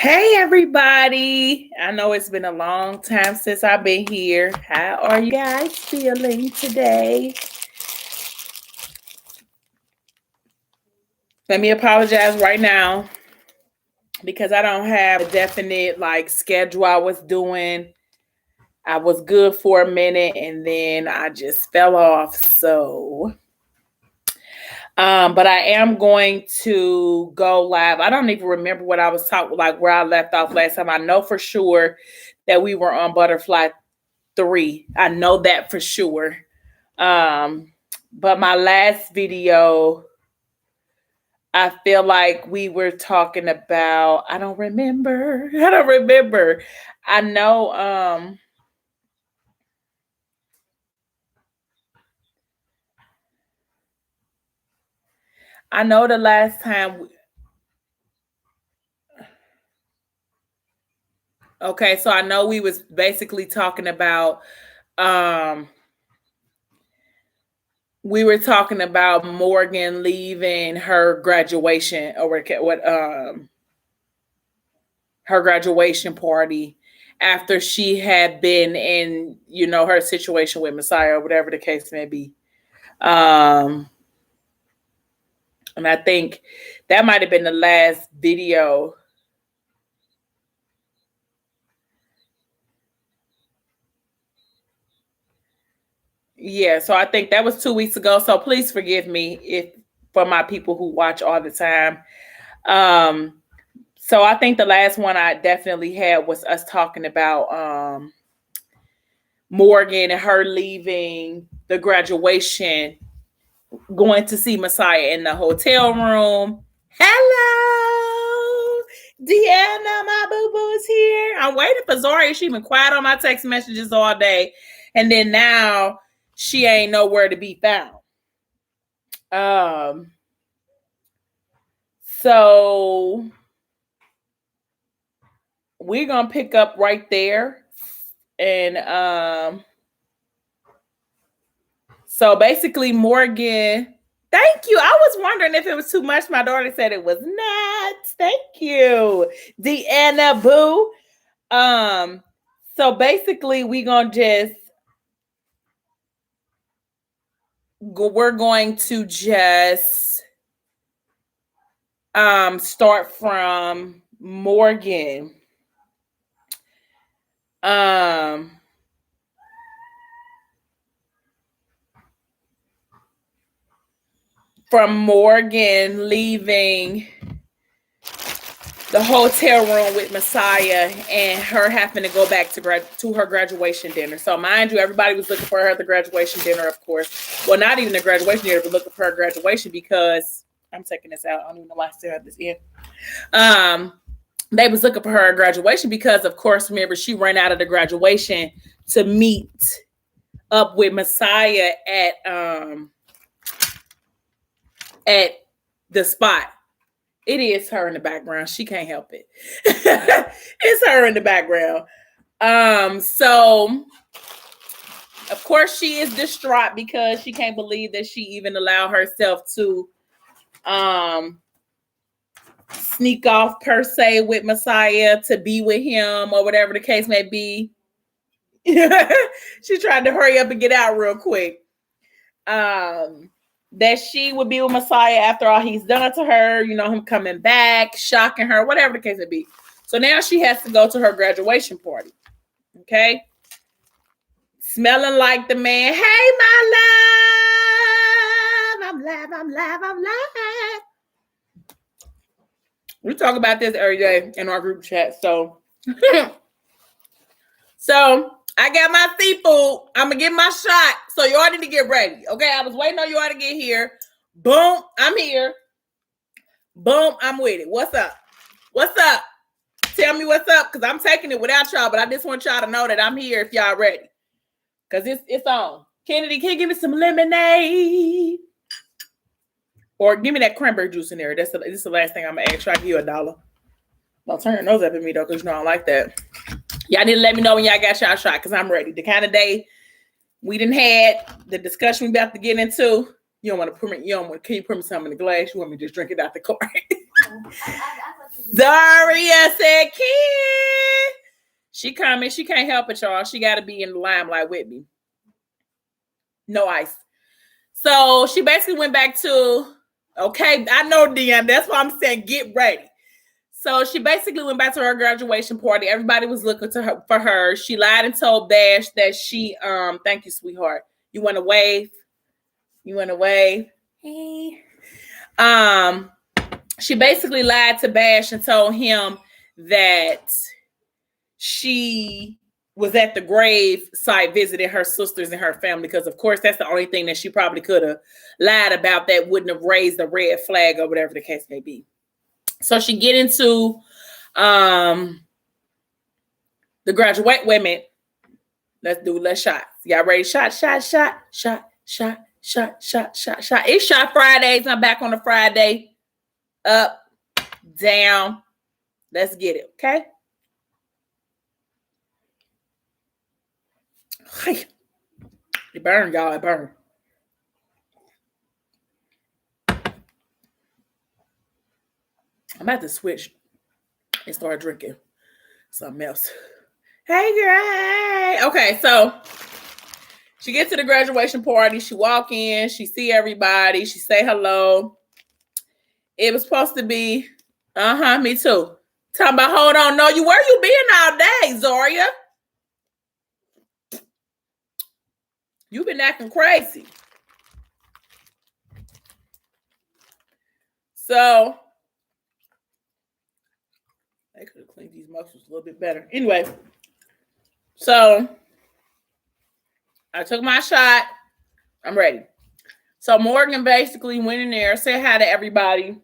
Hey everybody. I know it's been a long time since I've been here. How are you guys feeling today? Let me apologize right now because I don't have a definite schedule I was doing. I was good for a minute and then I just fell off. But I am going to go live. I don't even remember what I was talking where I left off last time. I know for sure that we were on Butterfly 3. I know that for sure. But my last video, I feel like we were talking about, I don't remember. I know, the last time. Okay, so I know we was basically talking about, we were talking about Morgan leaving her graduation or her graduation party after she had been in, her situation with Messiah or whatever the case may be. And I think that might have been the last video. Yeah, so I think that was 2 weeks ago. So please forgive me if for my people who watch all the time. So I think the last one I definitely had was us talking about Morgan and her leaving the graduation, going to see Messiah in the hotel room. Hello, Deanna, my boo-boo is here. I'm waiting for Zori. She's been quiet on my text messages all day. And then now she ain't nowhere to be found. So we're gonna pick up right there. And so basically Morgan, thank you. I was wondering if it was too much. My daughter said it was not. Thank you, Deanna Boo. So basically we're going to just start from Morgan. From Morgan leaving the hotel room with Messiah and her having to go back to her graduation dinner. So mind you, everybody was looking for her at the graduation dinner, of course. Well, not even the graduation dinner, but looking for her graduation because I'm taking this out. I don't even know why I still have this in. They was looking for her at graduation because, of course, remember, she ran out of the graduation to meet up with Messiah at the spot. It is her in the background. She can't help it. It's her in the background. So of course she is distraught because she can't believe that she even allowed herself to sneak off per se with Messiah to be with him or whatever the case may be. She tried to hurry up and get out real quick. That she would be with Messiah after all he's done to her, him coming back, shocking her, whatever the case may be. So now she has to go to her graduation party. Okay. Smelling like the man. Hey, my love. I'm live. We talk about this every day in our group chat. So I got my seafood. I'm going to get my shot. So y'all need to get ready. Okay. I was waiting on y'all to get here. Boom. I'm here. Boom. I'm with it. What's up? Tell me what's up. Because I'm taking it without y'all. But I just want y'all to know that I'm here if y'all ready. Because it's on. Kennedy, can you give me some lemonade? Or give me that cranberry juice in there. This is the last thing I'm going to ask. Try to give you $1. Don't turn your nose up at me, though, because I don't like that. Y'all need to let me know when y'all got y'all shot, because I'm ready. The kind of day we done had, the discussion we about to get into, you don't want to put me, can you put me something in the glass? You want me to just drink it out the cart? Zaria said, "Kid, she coming. She can't help it, y'all. She got to be in the limelight with me. No ice." So she basically went back to, okay, I know, Deanna. That's why I'm saying get ready. So she basically went back to her graduation party. Everybody was looking to her for her. She lied and told Bash that she, thank you, sweetheart. You want to wave? You want to wave? Hey. She basically lied to Bash and told him that she was at the grave site visiting her sisters and her family, because of course that's the only thing that she probably could have lied about that wouldn't have raised a red flag or whatever the case may be. So she get into the graduate. Wait a minute. Let's shot. Y'all ready? Shot. It's Shot Fridays. I'm back on a Friday. Up, down. Let's get it, okay? It burned, y'all. It burned. I'm about to switch and start drinking something else. Hey, girl. Okay, so she gets to the graduation party. She walk in. She see everybody. She say hello. It was supposed to be, me too. Talking about, hold on, no, where you been all day, Zaria? You been acting crazy. So I could have cleaned these muscles a little bit better. Anyway, so I took my shot. I'm ready. So Morgan basically went in there, said hi to everybody.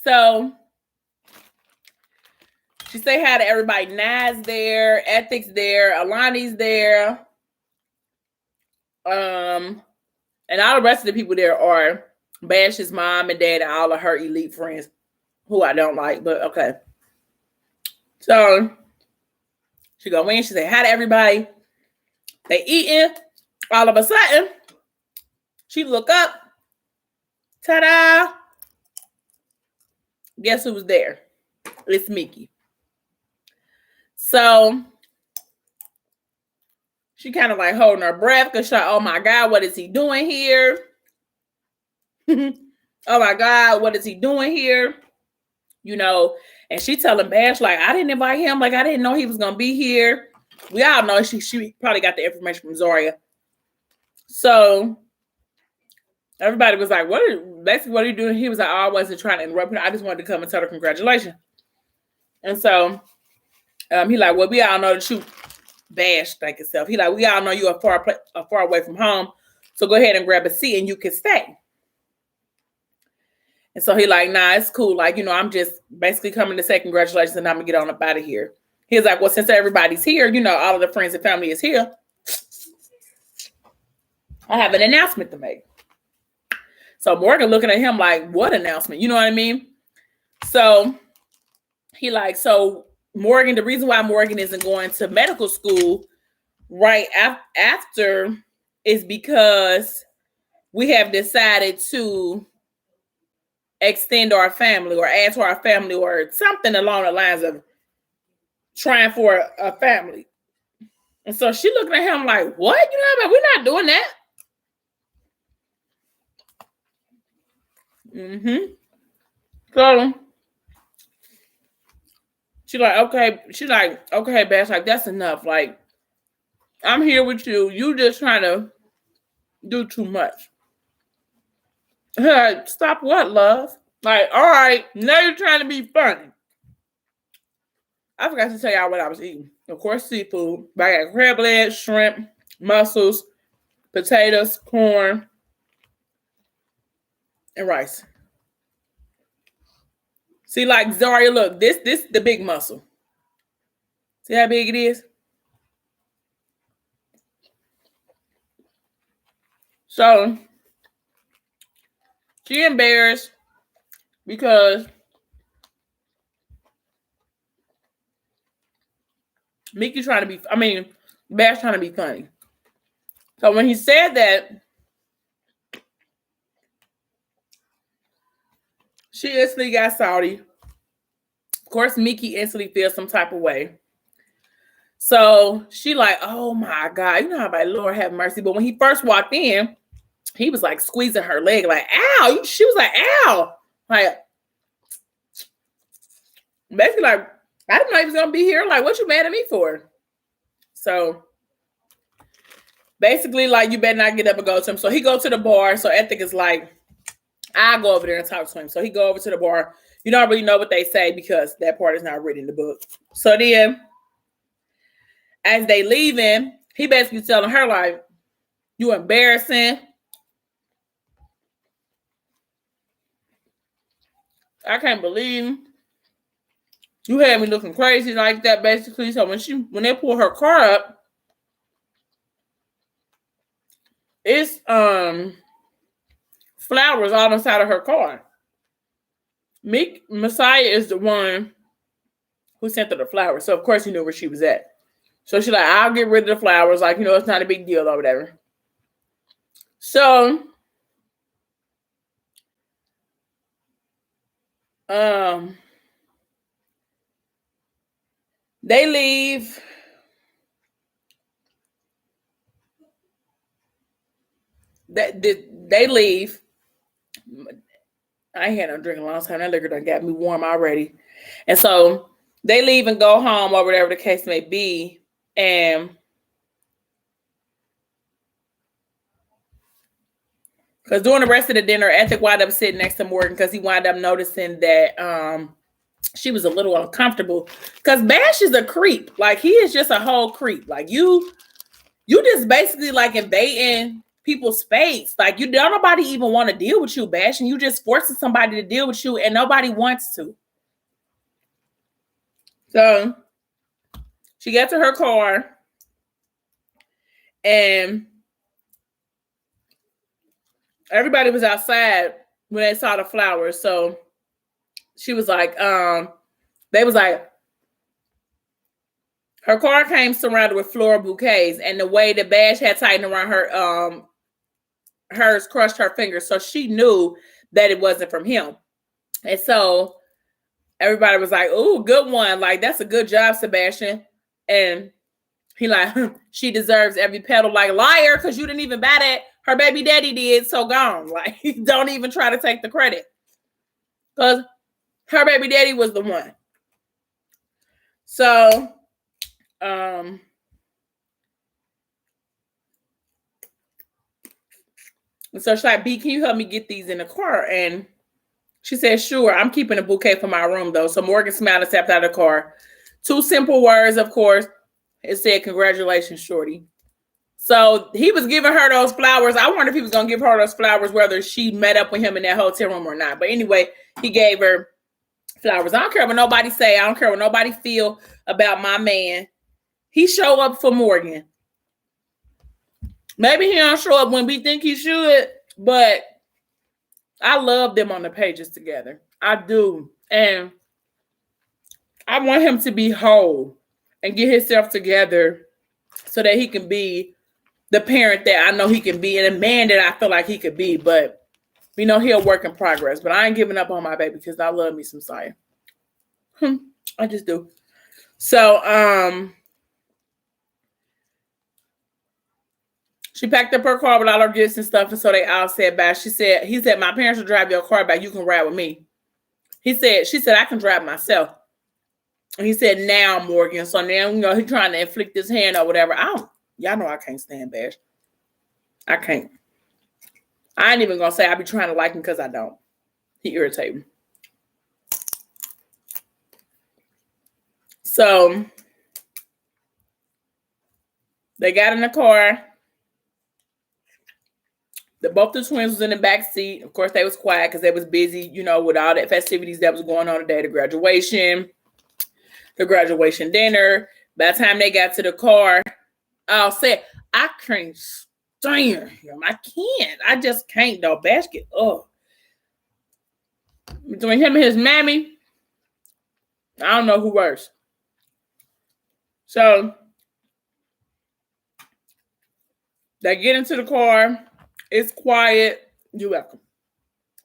So she say hi to everybody. Naz there, Ethics there, Alani's there. And all the rest of the people there are Bash's mom and dad and all of her elite friends who I don't like, but okay. So she go in, she say hi to everybody. They eating. All of a sudden, she look up. Ta-da! Guess who was there? It's Mickey. So she kind of like holding her breath because she's like, oh my God, what is he doing here? Oh my God, what is he doing here? You know, and she telling Bash, like, I didn't invite him. Like, I didn't know he was going to be here. We all know she probably got the information from Zaria. So everybody was like, what are you doing? He was like, oh, I wasn't trying to interrupt her. I just wanted to come and tell her congratulations. And so he like, well, we all know that you Bash like yourself. He like, we all know you are far away from home. So go ahead and grab a seat and you can stay. And so he like, nah, it's cool. Like, you know, I'm just basically coming to say congratulations and I'm going to get on up out of here. He's like, well, since everybody's here, you know, all of the friends and family is here, I have an announcement to make. So Morgan looking at him like, what announcement? You know what I mean? So he like, so Morgan, the reason why Morgan isn't going to medical school right after is because we have decided to extend our family or add to our family or something along the lines of trying for a family. And so she looking at him like, what? You know, we're not doing that. So she's like, okay, Bash, like, that's enough. Like, I'm here with you. You just trying to do too much. Stop what, love? Like, all right, now you're trying to be funny. I forgot to tell y'all what I was eating. Of course, seafood. But I got crab legs, shrimp, mussels, potatoes, corn, and rice. See, like, Zaria, look, this the big mussel. See how big it is? So she embarrassed because Mickey trying to be, Bash trying to be funny. So when he said that, she instantly got salty. Of course, Mickey instantly feels some type of way. So she like, oh my God, you know how my Lord have mercy. But when he first walked in, he was like squeezing her leg, like, ow. She was like, ow. Like, basically, like, I didn't know he was going to be here. Like, what you mad at me for? So basically, like, you better not get up and go to him. So he go to the bar. So Ethic is like, I'll go over there and talk to him. So he go over to the bar. You don't really know what they say because that part is not written in the book. So then, as they leaving, he basically telling her, like, you embarrassing. I can't believe you had me looking crazy like that, basically. So when they pull her car up, it's flowers all inside of her car. Messiah is the one who sent her the flowers. So of course he knew where she was at. So she's like, I'll get rid of the flowers. Like, you know, it's not a big deal or whatever. So they leave. They leave. I ain't had no drink in a long time. That liquor done got me warm already. And so they leave and go home or whatever the case may be. And because during the rest of the dinner, Ethic wound up sitting next to Morgan because he wound up noticing that she was a little uncomfortable. Because Bash is a creep. Like, he is just a whole creep. Like, you just basically like invading people's space. Like, you don't nobody even want to deal with you, Bash, and you just forcing somebody to deal with you and nobody wants to. So she got to her car and everybody was outside when they saw the flowers. So she was like, they was like, her car came surrounded with floral bouquets, and the way the Bash had tightened around her, hers crushed her fingers. So she knew that it wasn't from him. And so everybody was like, "Ooh, good one. Like, that's a good job, Sebastian." And he like, she deserves every petal. Like, liar, because you didn't even buy that. Her baby daddy did, so gone. Like, don't even try to take the credit. Because her baby daddy was the one. So, so she's like, B, can you help me get these in the car? And she said, sure. I'm keeping a bouquet for my room, though. So Morgan smiled and stepped out of the car. 2 simple words, of course. It said, congratulations, shorty. So he was giving her those flowers. I wonder if he was going to give her those flowers, whether she met up with him in that hotel room or not. But anyway, he gave her flowers. I don't care what nobody say. I don't care what nobody feel about my man. He show up for Morgan. Maybe he don't show up when we think he should, but I love them on the pages together. I do. And I want him to be whole and get himself together so that he can be the parent that I know he can be and a man that I feel like he could be. But, you know, he'll work in progress. But I ain't giving up on my baby because I love me some Saya. I just do. So, she packed up her car with all her gifts and stuff, and so they all said bye. He said, my parents will drive your car back. You can ride with me. She said, I can drive myself. And he said, now, Morgan. So now, you know, he's trying to inflict his hand or whatever. Y'all know I can't stand Bash. I can't. I ain't even gonna say I be trying to like him because I don't. He irritates me. So they got in the car. Both the twins was in the back seat. Of course, they was quiet because they was busy, you know, with all the festivities that was going on today, the graduation dinner. By the time they got to the car, I'll say, I can't stand him. I can't. I just can't, though. Basket up. Between him and his mammy, I don't know who worse. So They get into the car. It's quiet. You're welcome.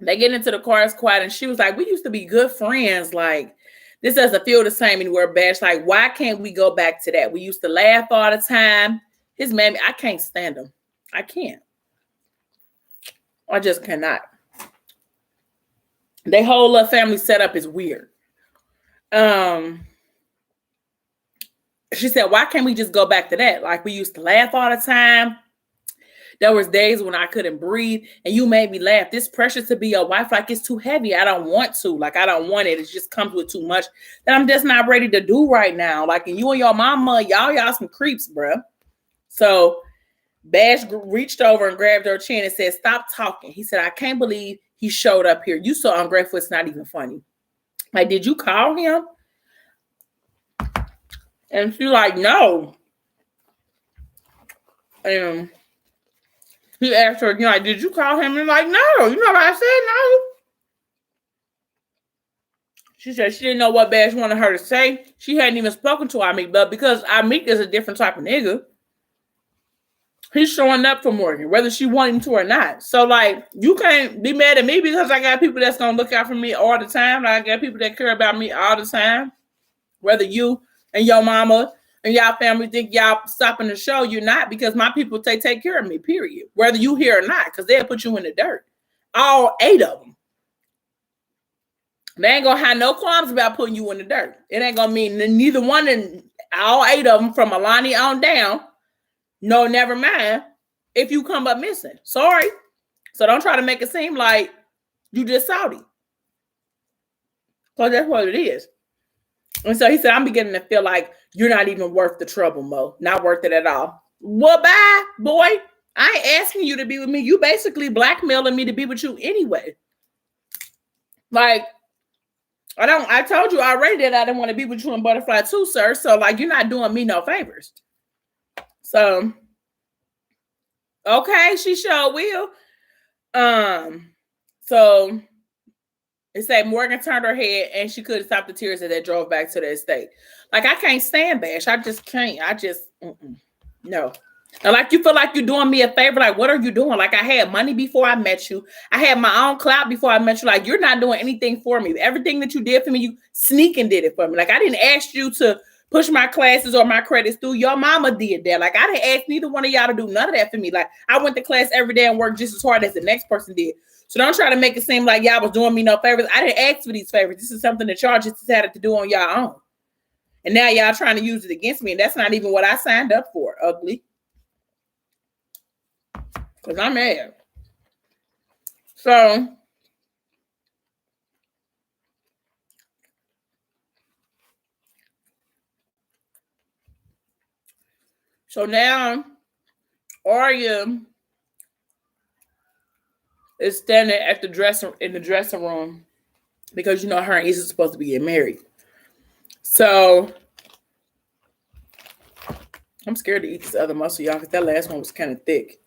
They get into the car. It's quiet. And she was like, we used to be good friends. Like, this doesn't feel the same anywhere, Bash. Like, why can't we go back to that? We used to laugh all the time. His mammy, I can't stand him. I can't. I just cannot. Their whole little family setup is weird. She said, why can't we just go back to that? Like, we used to laugh all the time. There was days when I couldn't breathe and you made me laugh. This pressure to be your wife, like, it's too heavy. I don't want to. Like, I don't want it. It just comes with too much that I'm just not ready to do right now. Like, and you and your mama, y'all some creeps, bro. So Bash reached over and grabbed her chin and said, stop talking. He said, I can't believe he showed up here. You so ungrateful, it's not even funny. Like, did you call him? And she's like, no. And he asked her, like, did you call him? And like, no. You know what I said? No. She said she didn't know what Bash wanted her to say. She hadn't even spoken to Amik, but because Amik is a different type of nigga, he's showing up for Morgan, whether she wanted him to or not. So, like, you can't be mad at me because I got people that's going to look out for me all the time. Like, I got people that care about me all the time. Whether you and your mama and y'all family think y'all stopping the show, you're not, because my people take care of me, period. Whether you here or not, because they'll put you in the dirt. All 8 of them. They ain't going to have no qualms about putting you in the dirt. It ain't going to mean neither one, and all 8 of them from Alani on down. No, never mind if you come up missing. Sorry. So don't try to make it seem like you just Saudi. Because that's what it is. And so he said, I'm beginning to feel like you're not even worth the trouble, Mo. Not worth it at all. Well, bye, boy. I ain't asking you to be with me. You basically blackmailing me to be with you anyway. Like, I told you already that I didn't want to be with you in Butterfly too, sir. So, like, you're not doing me no favors. So, okay, she sure will. So it said Morgan turned her head and she couldn't stop the tears as they drove back to the estate. Like, I can't stand Bash. I just can't. No. And like, you feel like you're doing me a favor. Like, what are you doing? Like, I had money before I met you. I had my own clout before I met you. Like, you're not doing anything for me. Everything that you did for me, you sneaking did it for me. Like, I didn't ask you to push my classes or my credits through. Your mama did that. Like, I didn't ask neither one of y'all to do none of that for me. Like, I went to class every day and worked just as hard as the next person did. So don't try to make it seem like y'all was doing me no favors. I didn't ask for these favors. This is something that y'all just decided to do on y'all own. And now y'all trying to use it against me. And that's not even what I signed up for, ugly. Because I'm mad. So now Arya is standing at the dressing room because, you know, her and Issa supposed to be getting married. So I'm scared to eat this other muscle, y'all, because that last one was kind of thick.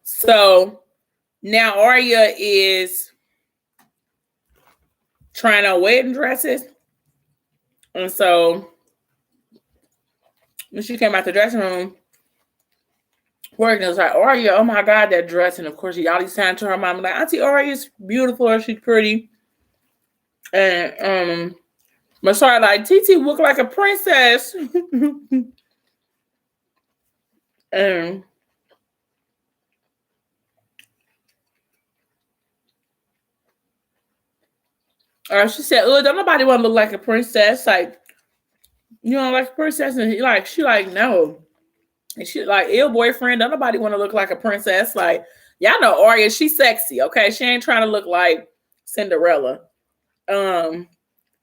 So now Arya is trying on wedding dresses. And so when she came out the dressing room, Morgan was like, Arya, oh my God, that dress. And of course, she always signed to her mom, like, Auntie Arya's beautiful, she's pretty. And Masara like, TT look like a princess. And she said, oh, don't nobody want to look like a princess. Like, you know, like a princess. And she like, no. And she like, ill boyfriend, don't nobody want to look like a princess. Like, y'all know Arya, she's sexy, okay? She ain't trying to look like Cinderella.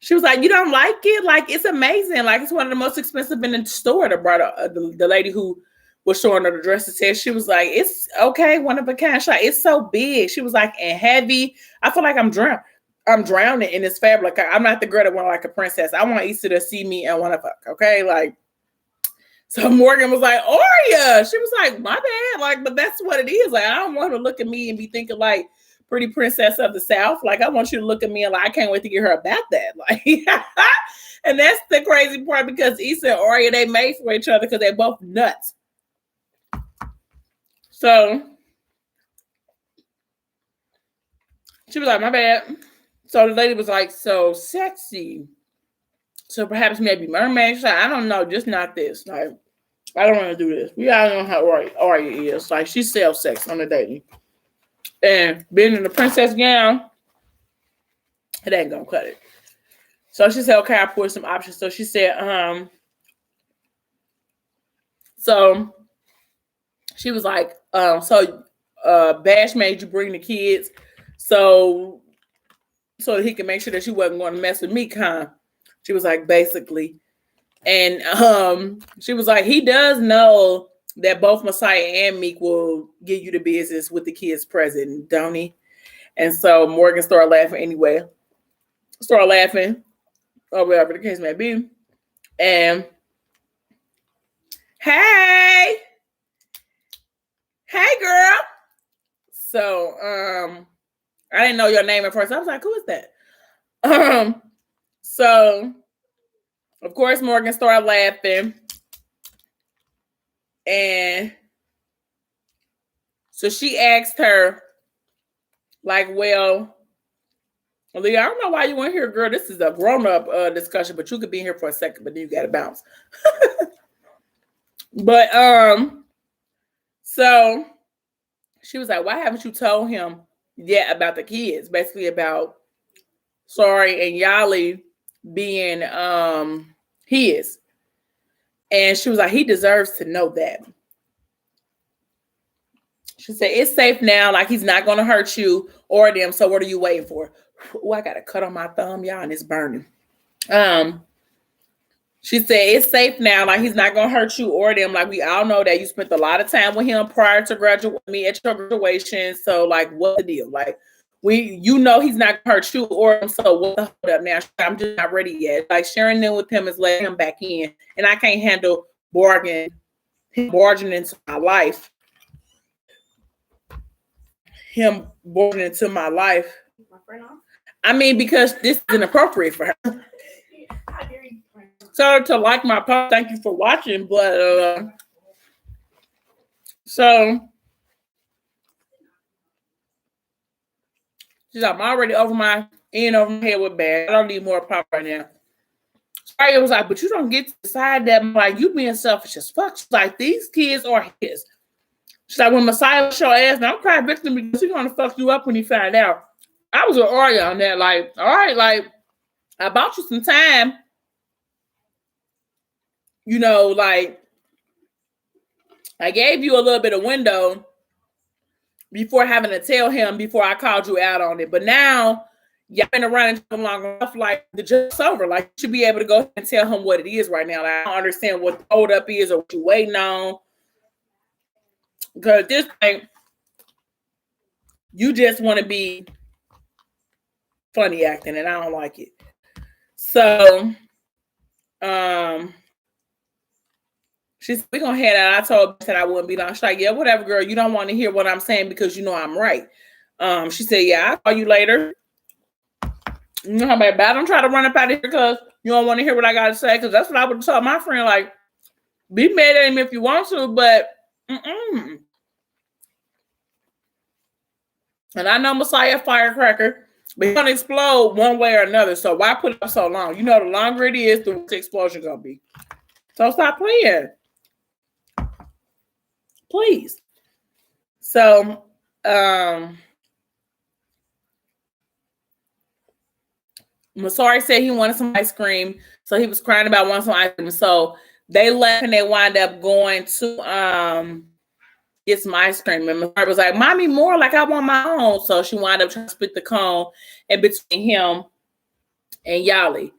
She was like, you don't like it? Like, it's amazing. Like, it's one of the most expensive in the store. That brought the lady who was showing her the dresses said, she was like, it's okay, one of a kind. She's like, it's so big. She was like, and heavy. I feel like I'm drowning in this fabric. I'm not the girl that want like a princess. I want Issa to see me and want to fuck, okay? Like, so Morgan was like, Arya. She was like, my bad. Like, but that's what it is. Like, I don't want her to look at me and be thinking like pretty princess of the South. Like, I want you to look at me and like, I can't wait to get her about that. Like, And that's the crazy part because Issa and Aria, they made for each other because they're both nuts. So she was like, my bad. So the lady was like, so sexy. So perhaps maybe mermaid. She's like, I don't know, just not this. Like, I don't want to do this. We all know how Aria is. Like, she sells sex on the dating. And being in the princess gown, it ain't gonna cut it. So she said, okay, I put some options. So she said, so she was like, Bash made you bring the kids so that he can make sure that she wasn't going to mess with Meek, huh? She was like, basically. And she was like, he does know that both Messiah and Meek will give you the business with the kids present, don't he? And so Morgan started laughing anyway. Started laughing, or whatever the case may be. And hey girl. So I didn't know your name at first. I was like, who is that? So of course Morgan started laughing. And so she asked her, like, well, Leah, I don't know why you weren't here, girl. This is a grown-up discussion, but you could be here for a second, but then you gotta bounce. But so she was like, why haven't you told him yet about the kids? Basically about Sorry and Yali being his. And she was like, he deserves to know that. She said, it's safe now, like he's not gonna hurt you or them. So what are you waiting for? Oh, I got a cut on my thumb, y'all, and it's burning. She said, it's safe now, like he's not gonna hurt you or them. Like we all know that you spent a lot of time with him prior to graduate me at your graduation. So like what's the deal? Like you know he's not gonna hurt you or them. So what the hold up now? I'm just not ready yet. Like sharing them with him is letting him back in. And I can't handle barging into my life. Him barging into my life. I mean, because this is inappropriate for her. So to like my post, thank you for watching. But so she's like, I'm already over my head with bad. I don't need more pop right now. Sorry, was like, but you don't get to decide that. I'm like, you being selfish as fuck. She's like, these kids are his. She's like, when Messiah show ass, now I'm crying victim because he's gonna fuck you up when he find out. I was with Aria on that. Like, all right, like I bought you some time. You know, like I gave you a little bit of window before having to tell him before I called you out on it. But now y'all been around long enough, like the joke's over. Like you should be able to go and tell him what it is right now. Like, I don't understand what the hold up is or what you waiting on. Because at this point, you just want to be funny acting, and I don't like it. So she's we gonna head out. I told her that I wouldn't be long. She's like, yeah, whatever, girl. You don't want to hear what I'm saying because you know I'm right. She said, yeah, I'll call you later. You know how bad I don't try to run up out of here because you don't want to hear what I gotta say, because that's what I would tell my friend. Like, be mad at him if you want to, but And I know Messiah firecracker, but he's gonna explode one way or another. So why put it up so long? You know, the longer it is, the worse the explosion gonna be. So stop playing, please. So Masari said he wanted some ice cream, so he was crying about wanting some ice cream. So they left and they wound up going to get some ice cream. And Masari was like, "Mommy, more like I want my own." So she wound up trying to split the cone in between him and Yali.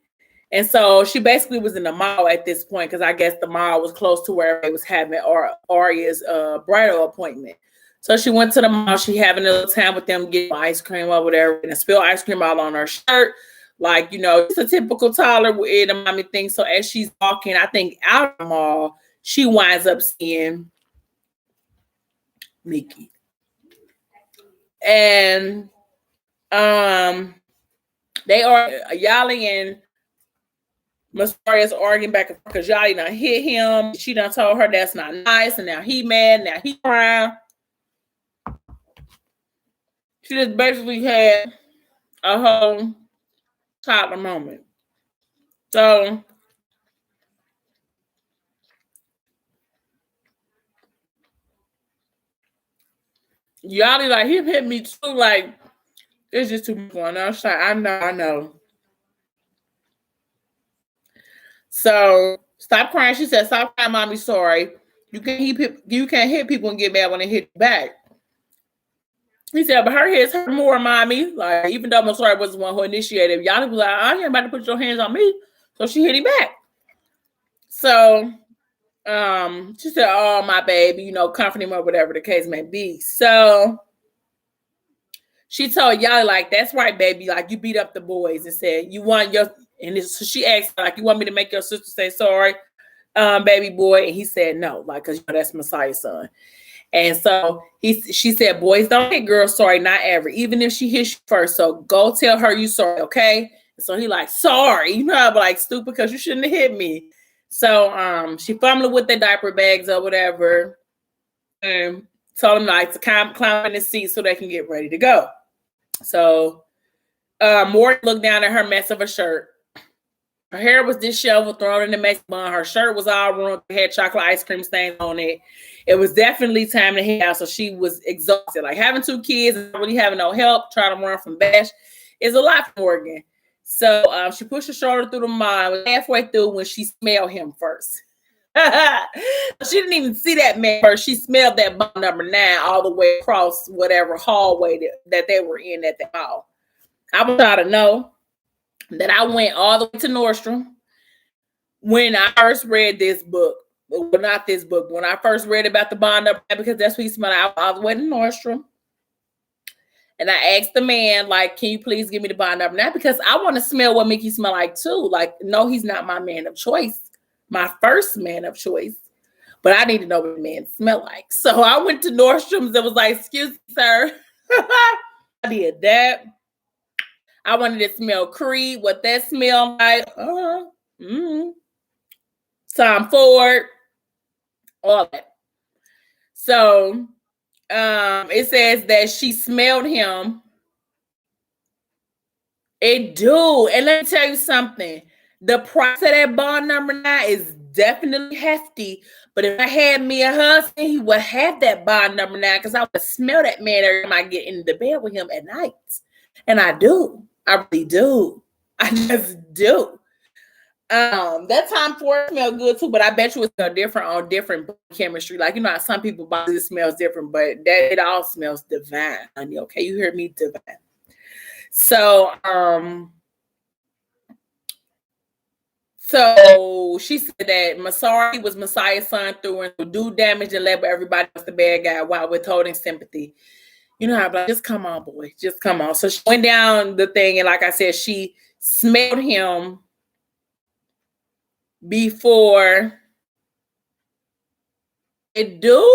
And so she basically was in the mall at this point because I guess the mall was close to where they was having Aria's bridal appointment. So she went to the mall. She having a little time with them, getting ice cream or whatever, and spill ice cream all on her shirt. Like, you know, it's a typical Tyler with a mommy thing. So as she's walking, I think out of the mall, she winds up seeing Mickey. And they are Yali and Masari is arguing back and forth because Yachty done hit him. She done told her that's not nice, and now he mad. Now he crying. She just basically had a whole toddler moment. So Yachty like he hit me too. Like it's just too much going on. She's like, I know. So stop crying. She said, "Stop crying, mommy. Sorry. You can't hit people and get mad when they hit you back." He said, "But her hits hurt more, mommy. Like even though Masari was the one who initiated, Yachty was like, I ain't about to put your hands on me." So she hit him back. So she said, "Oh, my baby, comfort him or whatever the case may be." So she told Yachty, like, "That's right, baby. Like, you beat up the boys," and said, "You want your," so she asked, like, "You want me to make your sister say sorry, baby boy?" And he said, "No, like, because that's Messiah's son." And so she said, "Boys don't hit girls, sorry, not ever, even if she hits you first. So go tell her you sorry, okay?" And so he like, "Sorry, I'm like stupid because you shouldn't have hit me." So she fumbled with the diaper bags or whatever, and told him like to climb in the seat so they can get ready to go. So Morgan looked down at her mess of a shirt. Her hair was disheveled, thrown in the mess bun. Her shirt was all ruined, had chocolate ice cream stains on it. It was definitely time to head out, so she was exhausted. Like having 2 kids and not really having no help, trying to run from Bash is a lot for Morgan. So she pushed her shoulder through the mall. Was halfway through when she smelled him first. She didn't even see that man first. She smelled that bomb number 9 all the way across whatever hallway that they were in at the mall. I want y'all to know that I went all the way to Nordstrom when I first read this book. Well, not this book. When I first read about the bond number, because that's what he smelled. I was all the way to Nordstrom. And I asked the man, like, "Can you please give me the bond number?" Not because I want to smell what Mickey smell like too. Like, no, he's not my man of choice. My first man of choice. But I need to know what the man smell like. So I went to Nordstrom's and was like, "Excuse me, sir." I did that. I wanted to smell Creed, what that smell like. Tom Ford, all that. So it says that she smelled him. It do. And let me tell you something. The price of that bond number 9 is definitely hefty. But if I had me a husband, he would have that bond number 9 because I would smell that man every time I get into the bed with him at night. And I do. I really do. I just do. That Tom Ford smell good too, but I bet you it's different on different chemistry. Like, how some people body smells different, but that it all smells divine, honey. Okay, you hear me? Divine. So she said that Masari was Messiah's son through and through, do damage and label everybody else the bad guy while withholding sympathy. You know how I'm like, just come on, boy, just come on. So she went down the thing, and like I said, she smelled him before it do.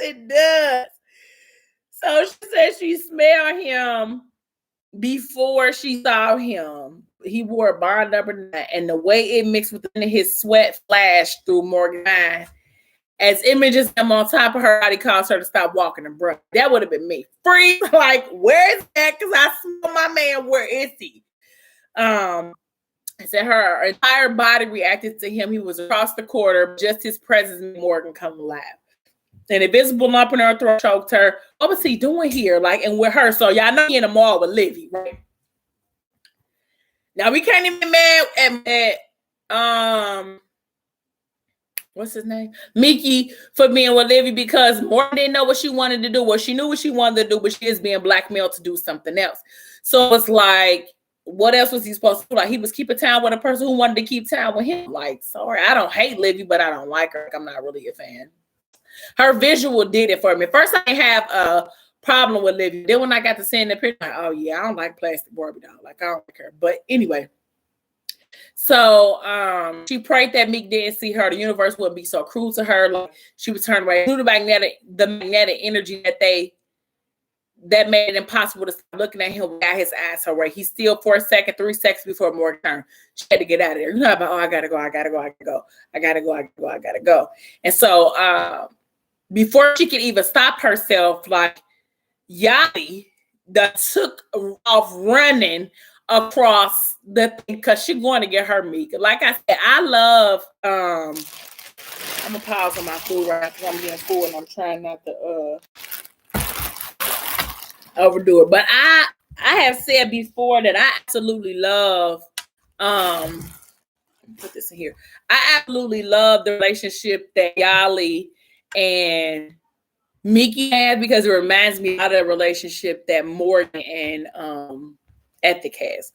It does. So she said she smelled him before she saw him. He wore a bond number 9, and the way it mixed with his sweat flashed through Morgan eye as images of him on top of her body caused her to stop walking and run. That would have been me. Freeze, like, where is that? Because I smell my man. Where is he? I said her entire body reacted to him. He was across the corner. Just his presence made Morgan come alive. An invisible lump in her throat choked her. What was he doing here? Like, and with her. So y'all know he in the mall with Livy, right? Now we can't even mad at what's his name? Mickey for being with Livy because Morgan didn't know what she wanted to do. Well, she knew what she wanted to do, but she is being blackmailed to do something else. So it's like, what else was he supposed to do? Like, he was keeping time with a person who wanted to keep time with him. Like, sorry, I don't hate Livy, but I don't like her. Like, I'm not really a fan. Her visual did it for me. First, I didn't have a problem with Livy. Then when I got to seeing the picture, like, oh yeah, I don't like plastic Barbie doll. Like, I don't like her. But anyway, so she prayed that Meek didn't see her. The universe wouldn't be so cruel to her. Like, she would turn away. Knew the magnetic energy that made it impossible to stop looking at him without his eyes her way. He still for a second, 3 seconds before Morgan turned. She had to get out of there. You know about, oh, I gotta go. And so before she could even stop herself, like Yali that took off running across the thing because she's going to get her meat. Like I said, I love I'm gonna pause on my food right because I'm getting full and I'm trying not to overdo it. But I have said before that I absolutely love put this in here. I absolutely love the relationship that Yali and Mickey has because it reminds me of the relationship that Morgan and Ethic has.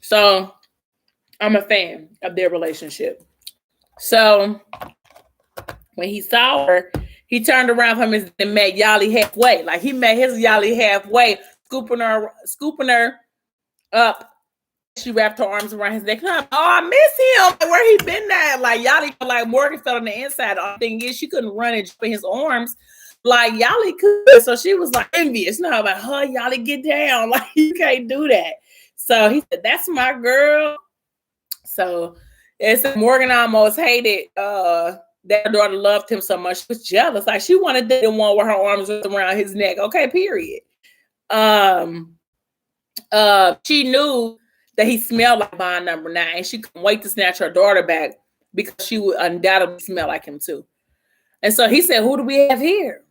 So I'm a fan of their relationship. So when he saw her, he turned around from him and met Yali halfway. Like he met his Yali halfway, scooping her up. She wrapped her arms around his neck. Oh, I miss him. Where he been at? Like Yali, like Morgan fell on the inside. The only thing is she couldn't run and jump in his arms like Yali could. So she was like envious. No, like, huh, Yali, get down. Like you can't do that. So he said, that's my girl. So it's Morgan almost hated that her daughter loved him so much. She was jealous. Like she wanted the one where her arms was around his neck. Okay, period. She knew that he smelled like Bond number 9, and she couldn't wait to snatch her daughter back because she would undoubtedly smell like him too. And so he said, who do we have here?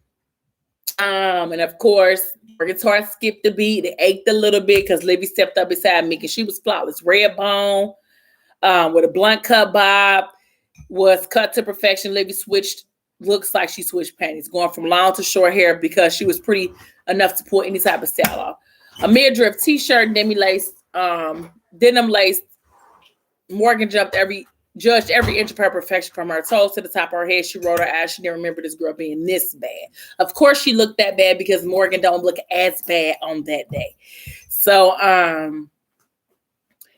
And of course, Morgan's heart skipped a beat. It ached a little bit because Libby stepped up beside me and she was flawless. Red bone with a blunt cut bob, was cut to perfection. Libby looks like she switched panties, going from long to short hair because she was pretty enough to pull any type of style off. A midriff t-shirt, denim laced. Morgan judged every inch of her perfection from her toes to the top of her head. She rolled her eyes. She didn't remember this girl being this bad. Of course, she looked that bad because Morgan don't look as bad on that day. So,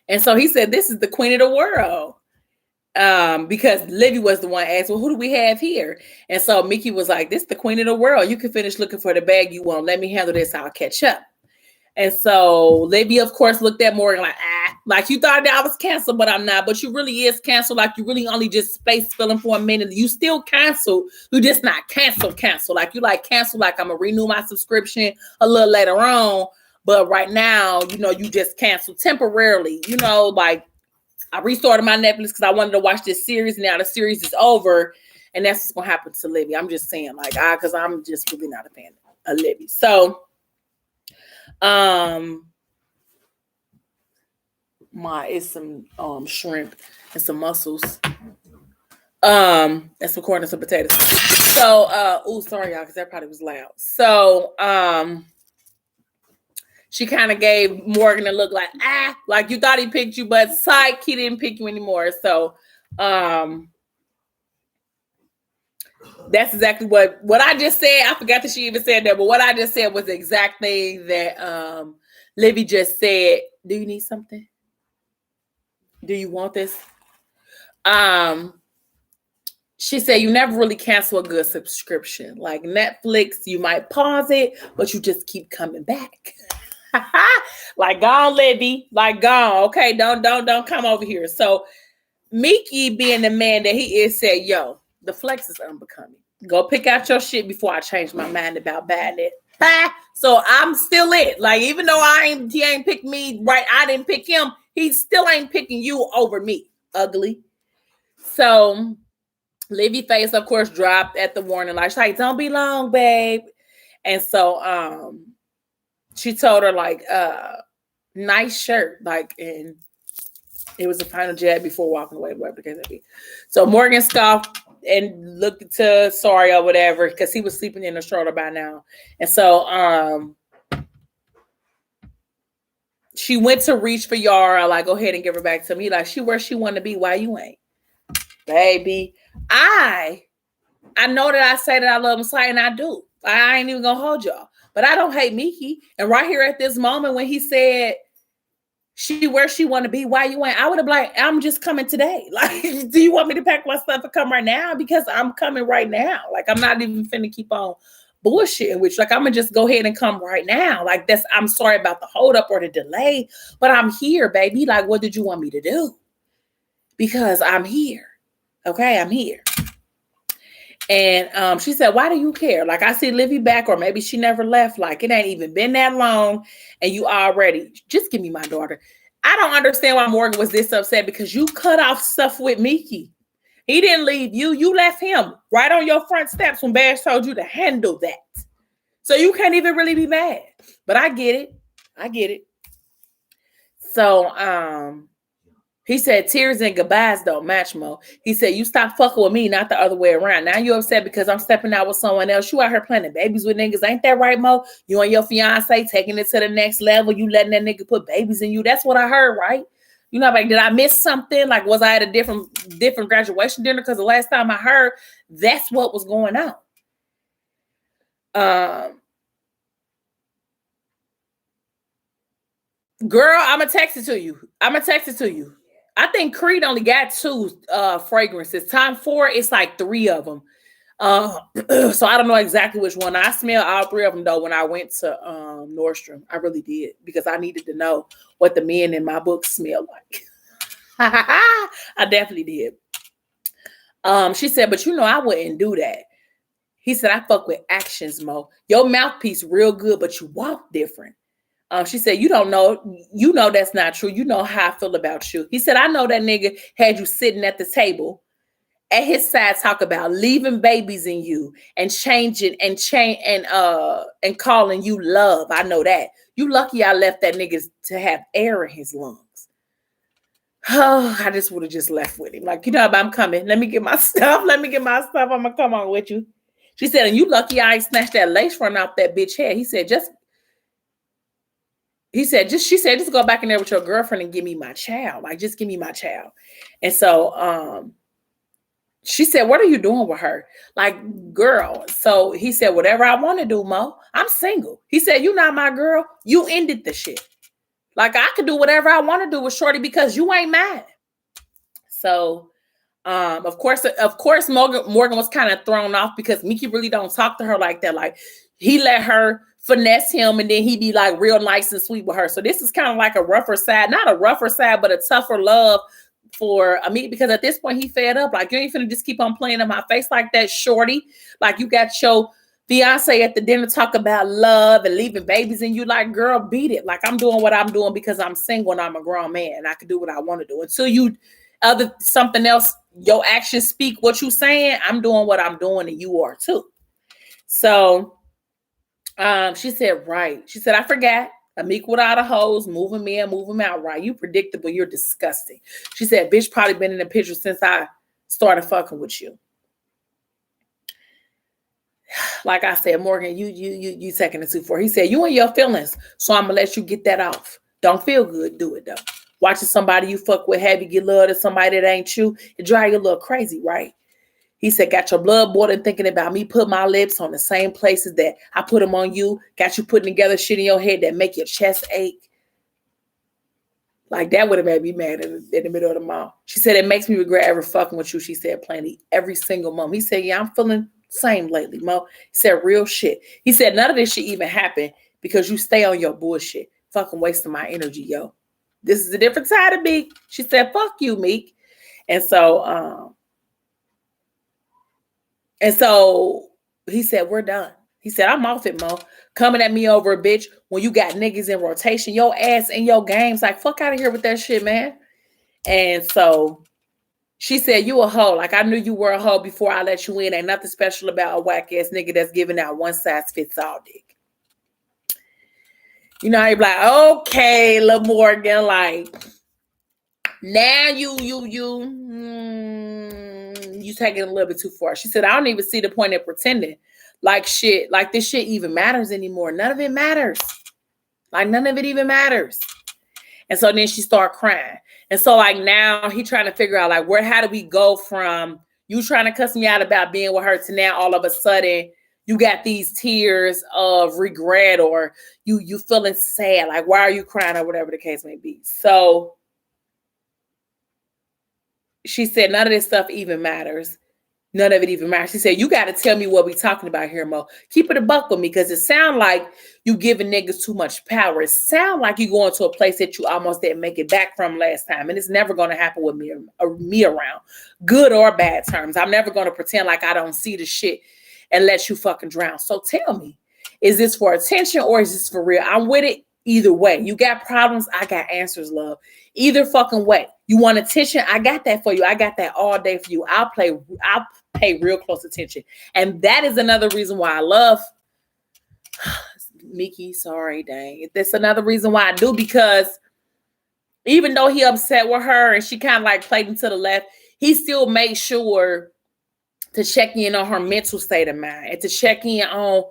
and so he said, this is the queen of the world. Because Livy was the one asked, well, who do we have here? And so Mickey was like, this is the queen of the world. You can finish looking for the bag you want. Let me handle this. I'll catch up. And so Libby, of course, looked at Morgan like you thought that I was canceled, but I'm not. But you really is canceled. Like you really only just space filling for a minute. You still canceled. You just not cancel. Like you like cancel. Like I'm gonna renew my subscription a little later on. But right now, you just canceled temporarily. Like I restarted my Netflix because I wanted to watch this series. Now the series is over, and that's what's gonna happen to Libby. I'm just saying, because I'm just really not a fan of Libby. So. It's some shrimp and some mussels. And some corn and some potatoes. So sorry y'all, because that probably was loud. So she kind of gave Morgan a look like you thought he picked you, but psych, he didn't pick you anymore. So that's exactly what I just said. I forgot that she even said that, but what I just said was the exact thing that Libby just said. Do you need something? Do you want this? She said you never really cancel a good subscription. Like Netflix, you might pause it, but you just keep coming back. Like gone, Libby. Like gone. Okay, don't come over here. So Mickey, being the man that he is, said, yo, the flex is unbecoming. Go pick out your shit before I change my mind about buying it. So I'm still it. Like, even though he ain't picked me, right? I didn't pick him. He still ain't picking you over me, ugly. So Livy face, of course, dropped at the warning light. She's like, don't be long, babe. And so she told her, nice shirt. And it was the final jab before walking away, whatever the case may be. So Morgan scoffed and looked to sorry or whatever, because he was sleeping in the stroller by now. And so she went to reach for Yara, go ahead and give her back to me. She where she want to be, why you ain't? Baby, I know that I say that I love Messiah, and I do. I ain't even gonna hold y'all. But I don't hate Mickey. And right here at this moment when he said she where she want to be, why you ain't? I would have I'm just coming today. Do you want me to pack my stuff and come right now? Because I'm coming right now. I'm not even finna keep on bullshitting with you. Like, I'm gonna just go ahead and come right now. Like, I'm sorry about the hold up or the delay, but I'm here, baby. Like, what did you want me to do? Because I'm here. Okay, I'm here. And she said, why do you care? Like, I see Livy back, or maybe she never left. Like, it ain't even been that long, and you already, just give me my daughter. I don't understand why Morgan was this upset, because you cut off stuff with Mickey. He didn't leave you. You left him right on your front steps when Bash told you to handle that. So you can't even really be mad. But I get it. I get it. So, he said, tears and goodbyes don't match, Mo. He said, you stop fucking with me, not the other way around. Now you upset because I'm stepping out with someone else. You out here planning babies with niggas. Ain't that right, Mo? You and your fiance taking it to the next level. You letting that nigga put babies in you. That's what I heard, right? You know, like, did I miss something? Like, was I at a different graduation dinner? Because the last time I heard, that's what was going on. Girl, I'm going to text it to you. I think Creed only got 2 fragrances. Tom Ford, it's like 3 of them. So I don't know exactly which one. I smelled all 3 of them though when I went to Nordstrom. I really did, because I needed to know what the men in my book smell like. I definitely did. She said, but you know I wouldn't do that. He said, I fuck with actions, Mo. Your mouthpiece real good, but you walk different. She said, you don't know. You know that's not true. You know how I feel about you. He said, I know that nigga had you sitting at the table at his side, talk about leaving babies in you and changing and calling you love. I know that. You lucky I left that nigga to have air in his lungs. Oh, I just would have just left with him. Like, you know, I'm coming. Let me get my stuff. I'm going to come on with you. She said, and you lucky I ain't snatched that lace front off that bitch head. She said, just go back in there with your girlfriend and give me my child. Like, just give me my child. And so, she said, what are you doing with her? Like, girl. So he said, whatever I want to do, Mo. I'm single. He said, you not my girl. You ended the shit. Like, I could do whatever I want to do with Shorty because you ain't mad. So, of course, Morgan was kind of thrown off because Mickey really don't talk to her like that. Like, he let her finesse him and then he be like real nice and sweet with her. So this is kind of like a rougher side, not a rougher side, but a tougher love for me, because at this point he fed up. Like, you ain't finna just keep on playing in my face like that, Shorty. Like, you got your fiance at the dinner talk about love and leaving babies in you. Like, girl, beat it. Like, I'm doing what I'm doing because I'm single and I'm a grown man and I can do what I want to do. Until you something else, your actions speak what you saying. I'm doing what I'm doing and you are too. So she said, right. She said, I forgot. A meek without a hose, moving me and moving out. Right. You predictable. You're disgusting. She said, bitch probably been in the picture since I started fucking with you. Like I said, Morgan, you taking it too far. He said, you and your feelings. So I'm gonna let you get that off. Don't feel good. Do it though. Watching somebody you fuck with have you get love to somebody that ain't you. It drive you a little crazy, right? He said, got your blood boiling thinking about me putting my lips on the same places that I put them on you. Got you putting together shit in your head that make your chest ache. Like, that would have made me mad in the middle of the mall. She said, it makes me regret ever fucking with you. She said, plainly, every single moment. He said, yeah, I'm feeling the same lately, Mo. He said, real shit. He said, none of this shit even happened because you stay on your bullshit. Fucking wasting my energy, yo. This is a different side of Meek. She said, fuck you, Meek. And so he said, we're done. He said, I'm off it, Mo. Coming at me over a bitch when you got niggas in rotation, your ass in your games. Like, fuck out of here with that shit, man. And so she said, you a hoe. Like, I knew you were a hoe before I let you in. Ain't nothing special about a whack ass nigga that's giving out one size fits all dick. You know, you're like, okay, Lil Morgan, like, now you taking it a little bit too far. She said, I don't even see the point of pretending like shit, like this shit even matters anymore. None of it matters. Like, none of it even matters. And so then she started crying. And so, like, now he trying to figure out, like, how do we go from you trying to cuss me out about being with her to now all of a sudden you got these tears of regret or you feeling sad. Like, why are you crying or whatever the case may be. So she said, none of this stuff even matters. None of it even matters. She said, you got to tell me what we talking about here, Mo. Keep it a buck with me because it sound like you giving niggas too much power. It sound like you going to a place that you almost didn't make it back from last time. And it's never going to happen with me around. Good or bad terms. I'm never going to pretend like I don't see the shit and let you fucking drown. So tell me, is this for attention or is this for real? I'm with it either way. You got problems, I got answers, love. Either fucking way. You want attention? I got that for you. I got that all day for you. I'll pay real close attention. And that is another reason why I love Mickey. Sorry, dang. That's another reason why I do, because even though he upset with her and she kind of like played him to the left, he still made sure to check in on her mental state of mind and to check in on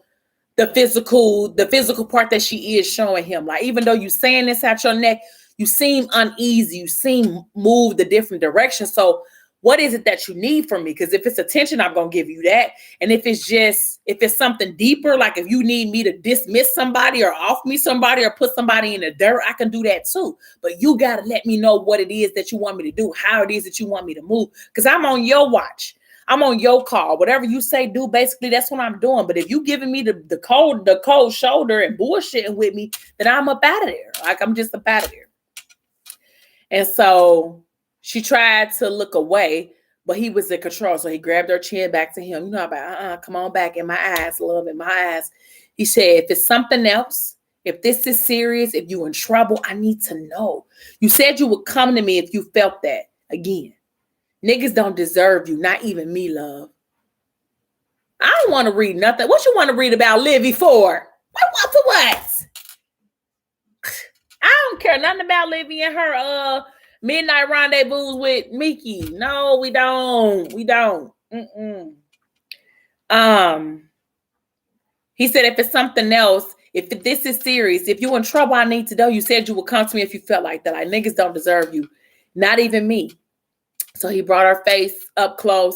the physical part that she is showing him. Like, even though you saying this out your neck, you seem uneasy. You seem moved a different direction. So what is it that you need from me? Because if it's attention, I'm going to give you that. And if it's something deeper, like if you need me to dismiss somebody or off me somebody or put somebody in the dirt, I can do that too. But you got to let me know what it is that you want me to do, how it is that you want me to move. Because I'm on your watch. I'm on your call. Whatever you say, do, basically, that's what I'm doing. But if you giving me the cold shoulder and bullshitting with me, then I'm up out of there. Like, I'm just up out of there. And so she tried to look away, but he was in control. So he grabbed her chin back to him. You know about, come on back in my eyes, love, in my eyes. He said, if it's something else, if this is serious, if you're in trouble, I need to know. You said you would come to me if you felt that. Again, niggas don't deserve you, not even me, love. I don't want to read nothing. What you want to read about Livy for? What for what? I don't care nothing about Livy and her midnight rendezvous with Mickey. No, we don't. We don't. He said, if it's something else, if this is serious, if you're in trouble, I need to know. You said you would come to me if you felt like that. Like, niggas don't deserve you, not even me. So he brought her face up close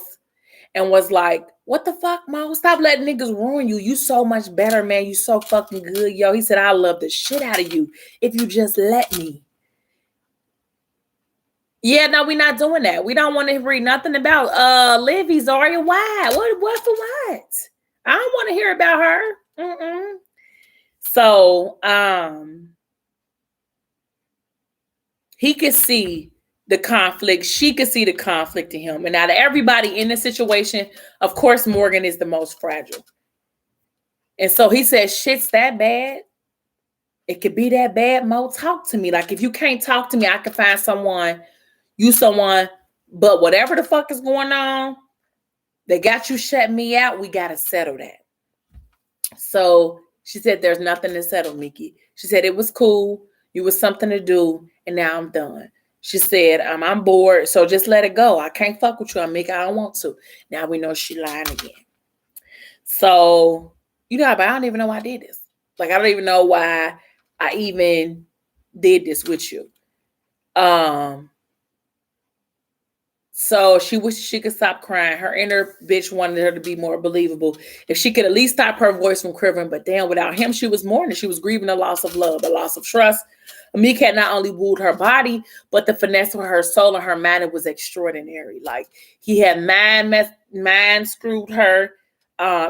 and was like, what the fuck, Mo? Stop letting niggas ruin you. You so much better, man. You so fucking good, yo. He said, I love the shit out of you if you just let me. Yeah, no, we're not doing that. We don't want to read nothing about Livy, Zaria. Why? What for what? I don't want to hear about her. So he could see the conflict. She could see the conflict in him. And out of everybody in the situation, of course, Morgan is the most fragile. And so he said, shit's that bad. It could be that bad, Mo. Talk to me. Like, if you can't talk to me, I can find someone, but whatever the fuck is going on, they got you shutting me out. We got to settle that. So she said, there's nothing to settle, Mickey. She said, it was cool. You was something to do. And now I'm done. She said, I'm bored, so just let it go. I can't fuck with you, Amika. I don't want to. Now we know she lying again. So, but I don't even know why I did this. Like, I don't even know why I even did this with you. So she wished she could stop crying. Her inner bitch wanted her to be more believable. If she could at least stop her voice from quivering, but damn, without him, she was mourning. She was grieving the loss of love, the loss of trust. Amika had not only wooed her body, but the finesse of her soul and her mind was extraordinary. Like, he had mind screwed her,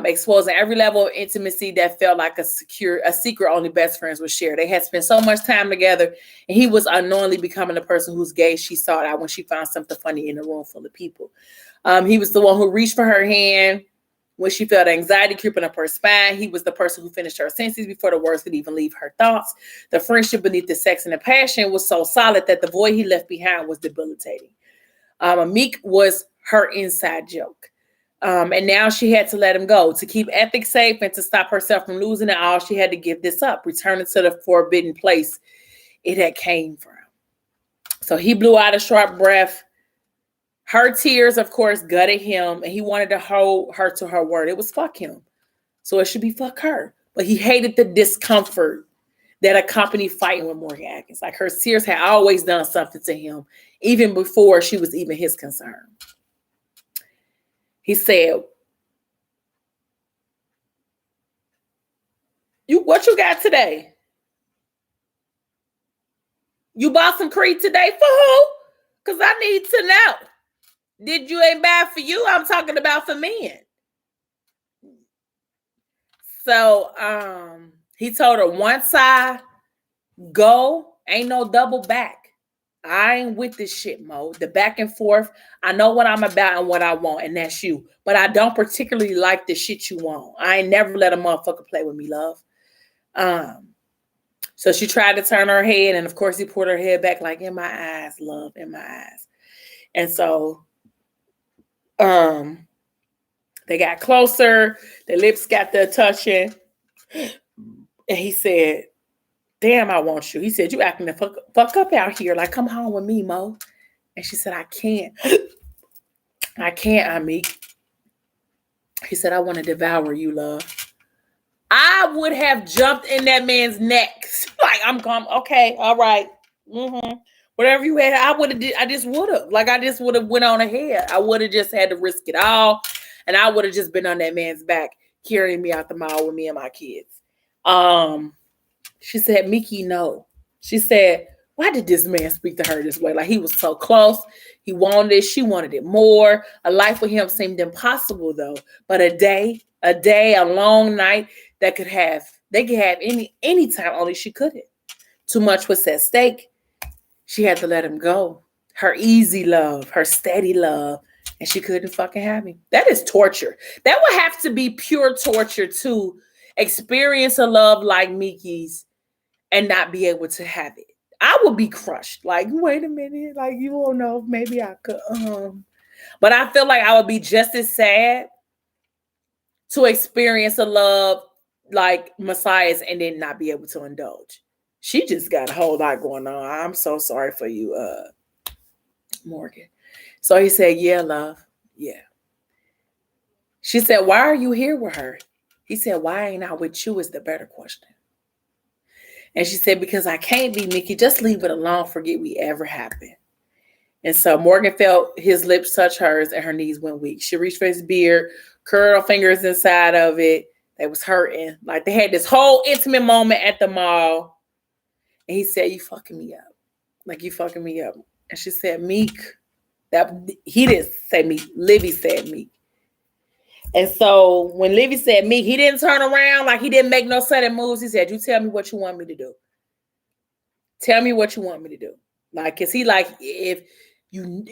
exposing every level of intimacy that felt like a secret only best friends would share. They had spent so much time together, and he was unknowingly becoming the person whose gaze she sought out when she found something funny in a room full of people. He was the one who reached for her hand when she felt anxiety creeping up her spine. He was the person who finished her sentences before the words could even leave her thoughts. The friendship beneath the sex and the passion was so solid that the void he left behind was debilitating. Amik was her inside joke. And now she had to let him go. To keep ethics safe and to stop herself from losing it all, she had to give this up, returning to the forbidden place it had came from. So he blew out a sharp breath. Her tears, of course, gutted him, and he wanted to hold her to her word. It was fuck him. So it should be fuck her. But he hated the discomfort that accompanied fighting with Morgan Atkins. Like, her tears had always done something to him, even before she was even his concern. He said, what you got today? You bought some Creed today for who? Because I need to know. Did you ain't bad for you? I'm talking about for men. So he told her once I go, ain't no double back. I ain't with this shit, Mo. The back and forth. I know what I'm about and what I want, and that's you. But I don't particularly like the shit you want. I ain't never let a motherfucker play with me, love. So she tried to turn her head, and of course he pulled her head back like, in my eyes, love, in my eyes. And so they got closer, their lips got the touching, and he said, damn, I want you. He said, you acting the fuck up out here. Like, come home with me, Mo. And she said, I can't. I can't, Amik. He said, I want to devour you, love. I would have jumped in that man's neck. Like, I'm calm. Okay, all right. Whatever you had, I just would have. Like, I just would have went on ahead. I would have just had to risk it all. And I would have just been on that man's back, carrying me out the mall with me and my kids. She said, Miki, no. She said, why did this man speak to her this way? Like, he was so close. He wanted it. She wanted it more. A life with him seemed impossible, though. But a long night they could have any time, only she couldn't. Too much was at stake. She had to let him go. Her easy love, her steady love, and she couldn't fucking have him. That is torture. That would have to be pure torture to experience a love like Miki's and not be able to have it. I would be crushed. Like, wait a minute. Like, you won't know if maybe I could. But I feel like I would be just as sad to experience a love like Messiah's and then not be able to indulge. She just got a whole lot going on. I'm so sorry for you, Morgan. So he said, yeah, love. Yeah. She said, why are you here with her? He said, why ain't I with you is the better question. And she said, because I can't be, Miki. Just leave it alone. Forget we ever happened. And so Morgan felt his lips touch hers and her knees went weak. She reached for his beard, curled her fingers inside of it. They was hurting. Like, they had this whole intimate moment at the mall. And he said, you fucking me up. Like, you fucking me up. And she said, Meek. He didn't say Meek. Livy said Meek. And so when Livy said Meek, he didn't turn around. Like, he didn't make no sudden moves. He said, you tell me what you want me to do. Tell me what you want me to do. Like, cause he like, if you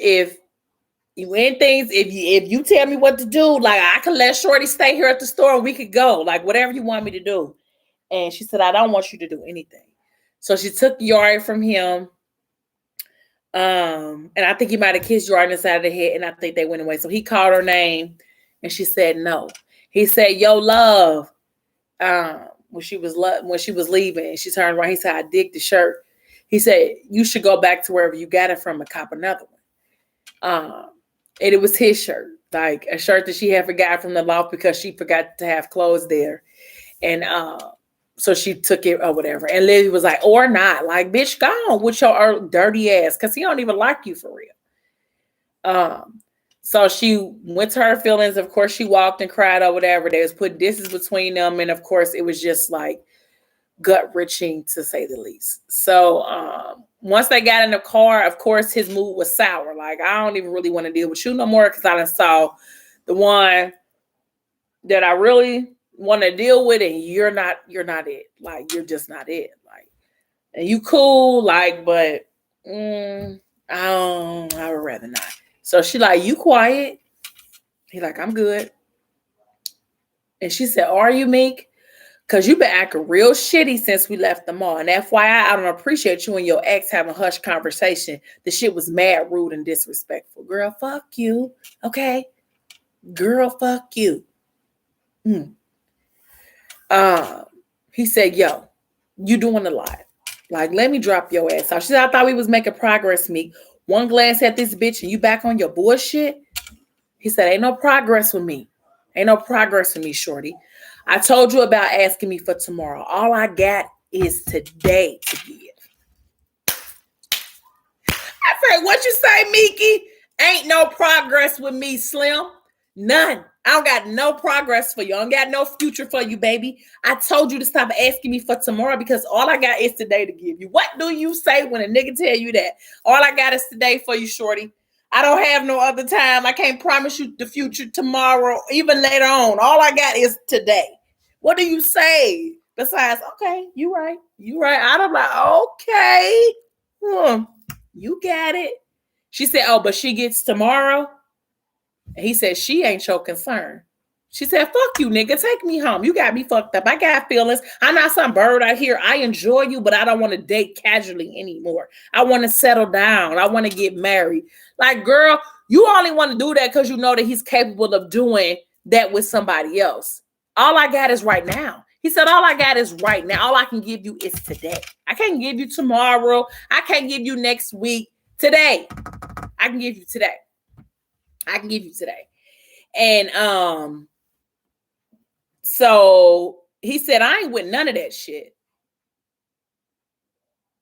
tell me what to do, like, I can let Shorty stay here at the store and we could go. Like, whatever you want me to do. And she said, I don't want you to do anything. So she took Yari from him. And I think he might have kissed Yari on the side of the head, and I think they went away. So he called her name. And she said no. He said, yo, love. When she was leaving, and she turned around. He said, I dig the shirt. He said, you should go back to wherever you got it from and cop another one. And it was his shirt, like a shirt that she had forgotten from the loft because she forgot to have clothes there. And so she took it or whatever. And Lily was like, or not. Like, bitch, go on with your dirty ass because he don't even like you for real. So she went to her feelings. Of course, she walked and cried or whatever. They was putting distance between them. And of course, it was just like gut-wrenching to say the least. So once they got in the car, of course, his mood was sour. Like, I don't even really want to deal with you no more because I done saw the one that I really want to deal with, and you're not it. Like, you're just not it. Like, and you cool, like, but I would rather not. So she like, you quiet. He like, I'm good. And she said, are you, Meek? Because you've been acting real shitty since we left the mall. And FYI, I don't appreciate you and your ex having hush conversation. The shit was mad rude and disrespectful. Girl, fuck you. Okay? Girl, fuck you. He said, yo, you doing a lot. Like, let me drop your ass off. She said, I thought we was making progress, Meek. One glance at this bitch and you back on your bullshit? He said, ain't no progress with me. Ain't no progress with me, shorty. I told you about asking me for tomorrow. All I got is today to give. I said, what you say, Miki? Ain't no progress with me, Slim. None. I don't got no progress for you. I don't got no future for you, baby. I told you to stop asking me for tomorrow because all I got is today to give you. What do you say when a nigga tell you that? All I got is today for you, shorty. I don't have no other time. I can't promise you the future tomorrow, even later on. All I got is today. What do you say? Besides, okay, you right. You right. I'm like, okay. You got it. She said, oh, but she gets tomorrow. And he said, she ain't your concern. She said, fuck you, nigga. Take me home. You got me fucked up. I got feelings. I'm not some bird out here. I enjoy you, but I don't want to date casually anymore. I want to settle down. I want to get married. Like, girl, you only want to do that because you know that he's capable of doing that with somebody else. All I got is right now. He said, all I got is right now. All I can give you is today. I can't give you tomorrow. I can't give you next week. Today. I can give you today. I can give you today. And so he said, I ain't with none of that shit.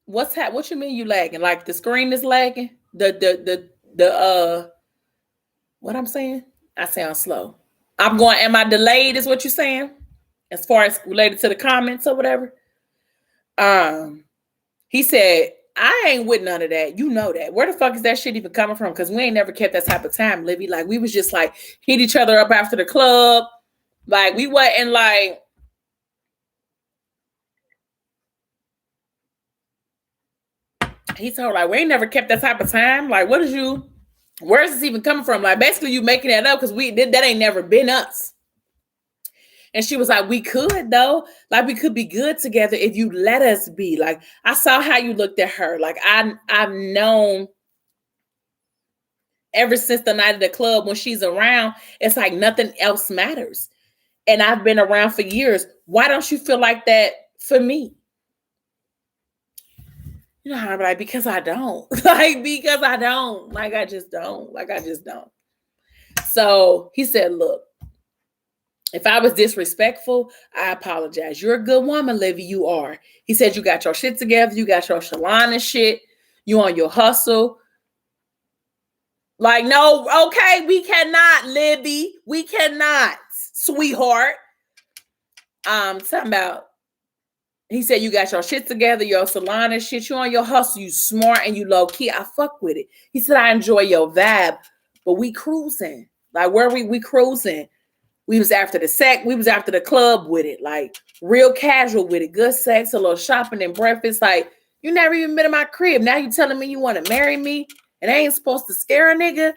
What you mean you lagging? Like the screen is lagging? What I'm saying? I sound slow. Am I delayed is what you're saying? As far as related to the comments or whatever. He said, I ain't with none of that. You know that. Where the fuck is that shit even coming from? Because we ain't never kept that type of time, Livy. Like, we was just like, hit each other up after the club. Like, we wasn't like, he told her, like, we ain't never kept that type of time. Like, where's this even coming from? Like, basically you making that up because that ain't never been us. And she was like, we could though. Like, we could be good together if you let us be. Like, I saw how you looked at her. Like, I've known ever since the night of the club, when she's around, it's like nothing else matters. And I've been around for years. Why don't you feel like that for me? You know how I'm like, because I don't. Because I don't. I just don't. So he said, look, if I was disrespectful, I apologize. You're a good woman, Livy. You are. He said, you got your shit together. You got your salon and shit. You on your hustle. Like, no, okay, we cannot, Livy. We cannot, sweetheart. Talking about, he said, you got your shit together, your salon and shit. You on your hustle. You smart and you low key. I fuck with it. He said, I enjoy your vibe, but we cruising. Like, where we cruising? We was after the sex. We was after the club with it. Like, real casual with it. Good sex, a little shopping and breakfast. Like, you never even been in my crib. Now you telling me you want to marry me and I ain't supposed to scare a nigga?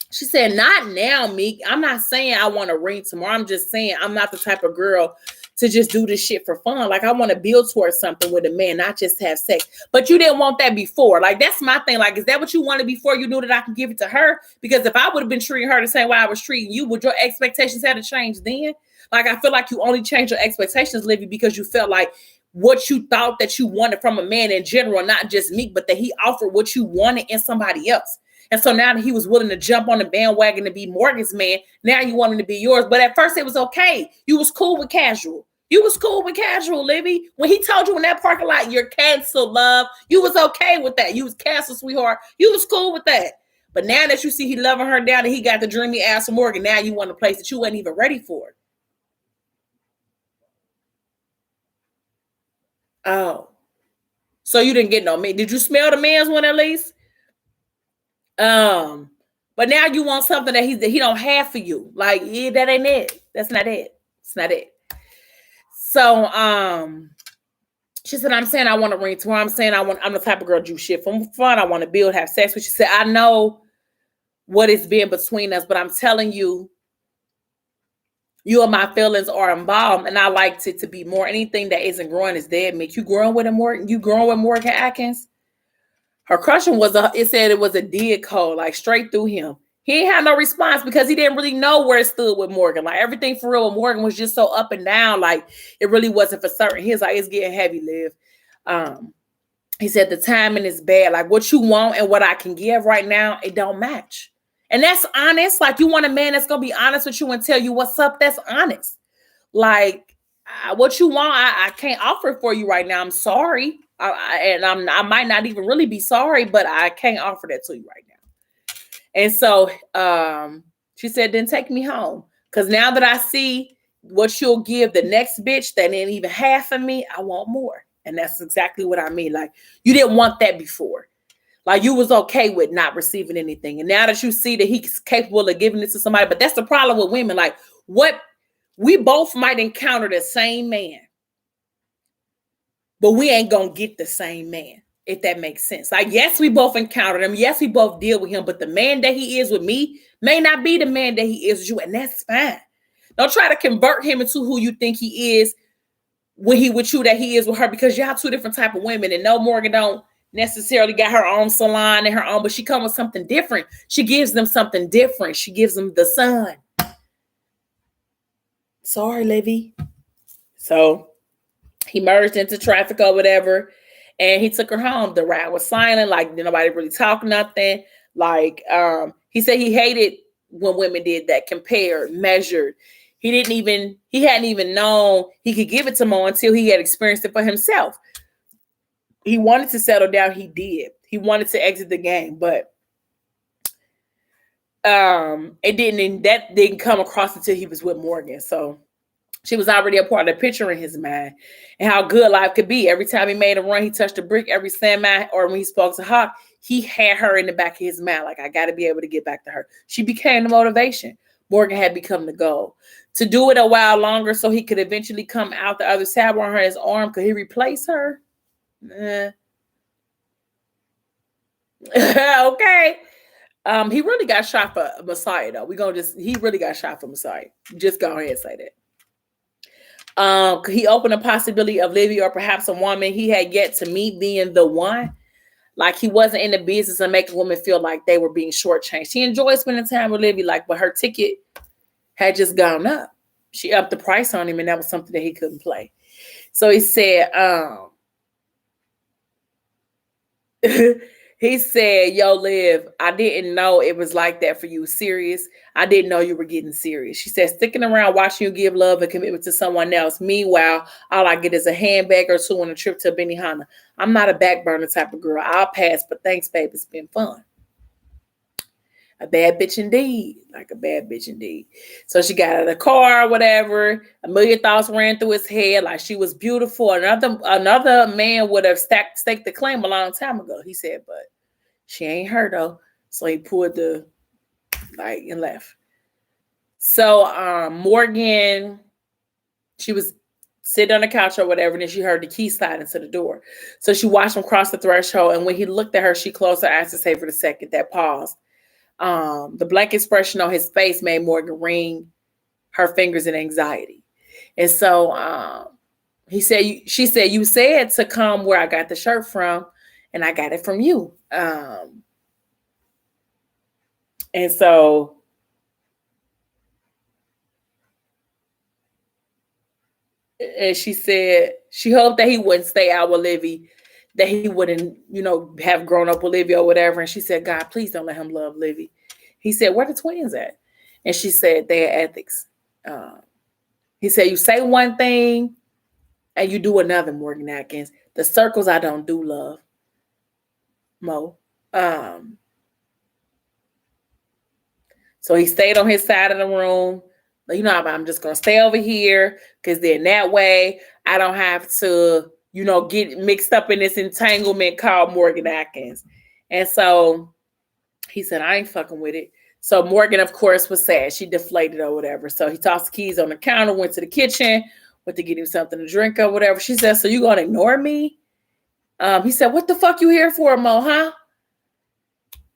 She said, not now, Meek. I'm not saying I want to ring tomorrow. I'm just saying I'm not the type of girl to just do this shit for fun. Like, I want to build towards something with a man, not just have sex. But you didn't want that before. Like, that's my thing. Like, is that what you wanted before you knew that I could give it to her? Because if I would have been treating her the same way I was treating you, would your expectations have to change then? Like, I feel like you only changed your expectations, Livy, because you felt like what you thought that you wanted from a man in general, not just me, but that he offered what you wanted in somebody else. And so now that he was willing to jump on the bandwagon to be Morgan's man, now you want him to be yours. But at first it was okay. You was cool with casual. You was cool with casual, Livy. When he told you in that parking lot, you're canceled, love, you was okay with that. You was canceled, sweetheart. You was cool with that. But now that you see he loving her down and he got the dreamy ass of Morgan, now you want a place that you wasn't even ready for. Oh. So you didn't get no man. Did you smell the man's one at least? But now you want something that he don't have for you. Like, yeah, that ain't it. That's not it. It's not it. So she said, I'm saying I want to ring tomorrow. I'm saying I'm the type of girl do shit for fun. I want to build, have sex with. She said, I know what it's been between us, but I'm telling you, you and my feelings are involved, and I like it to be more. Anything that isn't growing is dead. Make you growing with Morgan. You growing with Morgan Atkins. Her crushing it said it was a dead call, like straight through him. He ain't had no response because he didn't really know where it stood with Morgan. Like, everything for real with Morgan was just so up and down. Like, it really wasn't for certain. He's like, it's getting heavy, Liv. He said the timing is bad. Like, what you want and what I can give right now, it don't match. And that's honest. Like, you want a man that's going to be honest with you and tell you what's up. That's honest. Like, what you want, I can't offer for you right now. I'm sorry. I might not even really be sorry, but I can't offer that to you right now. And so she said, then take me home. Because now that I see what you'll give the next bitch that ain't even half of me, I want more. And that's exactly what I mean. Like, you didn't want that before. Like you was okay with not receiving anything. And now that you see that he's capable of giving it to somebody, but that's the problem with women. Like what we both might encounter the same man, but we ain't gonna get the same man, if that makes sense. Like, yes, we both encountered him. Yes, we both deal with him, but the man that he is with me may not be the man that he is with you, and that's fine. Don't try to convert him into who you think he is when he with you that he is with her, because y'all two different type of women. And no, Morgan don't necessarily got her own salon and her own, but she comes with something different. She gives them something different. She gives them the sun. Sorry, Livy. So he merged into traffic or whatever, and he took her home. The ride was silent, like nobody really talked nothing. Like he said he hated when women did that, compared, measured. He hadn't even known he could give it to Mo until he had experienced it for himself. He wanted to settle down. He did. He wanted to exit the game, but that didn't come across until he was with Morgan. So she was already a part of the picture in his mind and how good life could be. Every time he made a run, he touched a brick. Every sandman, or when he spoke to Hawk, he had her in the back of his mind. Like, I got to be able to get back to her. She became the motivation. Morgan had become the goal. To do it a while longer so he could eventually come out the other side on his arm. Could he replace her? Okay. He really got shot for Messiah, though. He really got shot for Messiah. Just go ahead and say that. He opened a possibility of Livy, or perhaps a woman he had yet to meet, being the one. Like, he wasn't in the business of making women feel like they were being shortchanged. He enjoyed spending time with Livy, but her ticket had just gone up. She upped the price on him, and that was something that he couldn't play. So he said, he said, yo, Liv, I didn't know it was like that for you. Serious. I didn't know you were getting serious. She said, sticking around watching you give love and commitment to someone else. Meanwhile, all I get is a handbag or two and a trip to Benihana. I'm not a back burner type of girl. I'll pass, but thanks, babe. It's been fun. A bad bitch indeed. Like a bad bitch indeed. So she got out of the car or whatever. A million thoughts ran through his head. Like, she was beautiful. Another man would have staked the claim a long time ago. He said, but she ain't her though. So he pulled the light and left. So Morgan, she was sitting on the couch or whatever, and then she heard the key slide into the door. So she watched him cross the threshold, and when he looked at her, she closed her eyes to savor the second, that pause. The blank expression on his face made Morgan wring her fingers in anxiety. And so she said, you said to come where I got the shirt from, and I got it from you. And so and she said she hoped that he wouldn't stay out with Livy, that he wouldn't, have grown up with Livy or whatever. And she said, God, please don't let him love Livy. He said, where the twins at? And she said, they're ethics. He said, you say one thing and you do another, Morgan Atkins. The circles I don't do, love. Mo. So he stayed on his side of the room. I'm just going to stay over here, because then that way I don't have to, get mixed up in this entanglement called Morgan Atkins. And so he said, I ain't fucking with it. So Morgan, of course, was sad. She deflated or whatever. So he tossed the keys on the counter, went to the kitchen, went to get him something to drink or whatever. She said, so you going to ignore me? He said, what the fuck you here for, Mo, huh?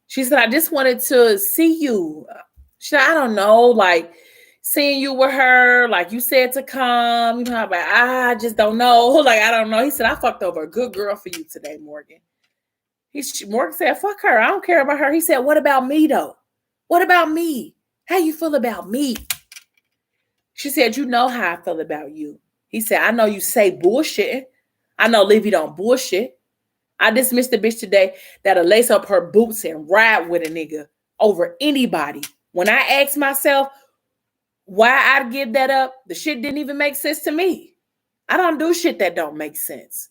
She said, I just wanted to see you. She said, I don't know, like, seeing you with her, like you said to come, I just don't know. Like, I don't know. He said, I fucked over a good girl for you today, Morgan. Morgan said, fuck her. I don't care about her. He said, what about me, though? What about me? How you feel about me? She said, you know how I feel about you. He said, I know you say bullshit. I know Livy don't bullshit. I dismissed the bitch today that'll lace up her boots and ride with a nigga over anybody. When I asked myself why I'd give that up, the shit didn't even make sense to me. I don't do shit that don't make sense.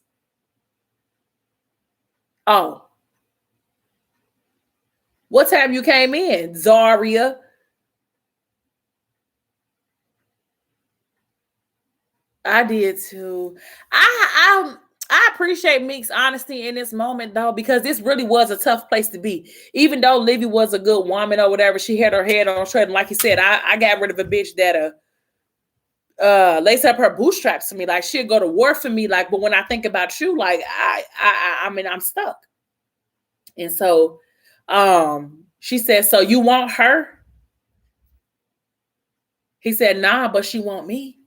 Oh. What time you came in, Zaria? I did too. I appreciate Meek's honesty in this moment, though, because this really was a tough place to be. Even though Livy was a good woman or whatever, she had her head on straight. And like you said, I got rid of a bitch that lace up her bootstraps to me. Like, she'll go to war for me. Like, but when I think about you, like, I mean, I'm stuck. And so she said, so you want her? He said, nah, but she want me.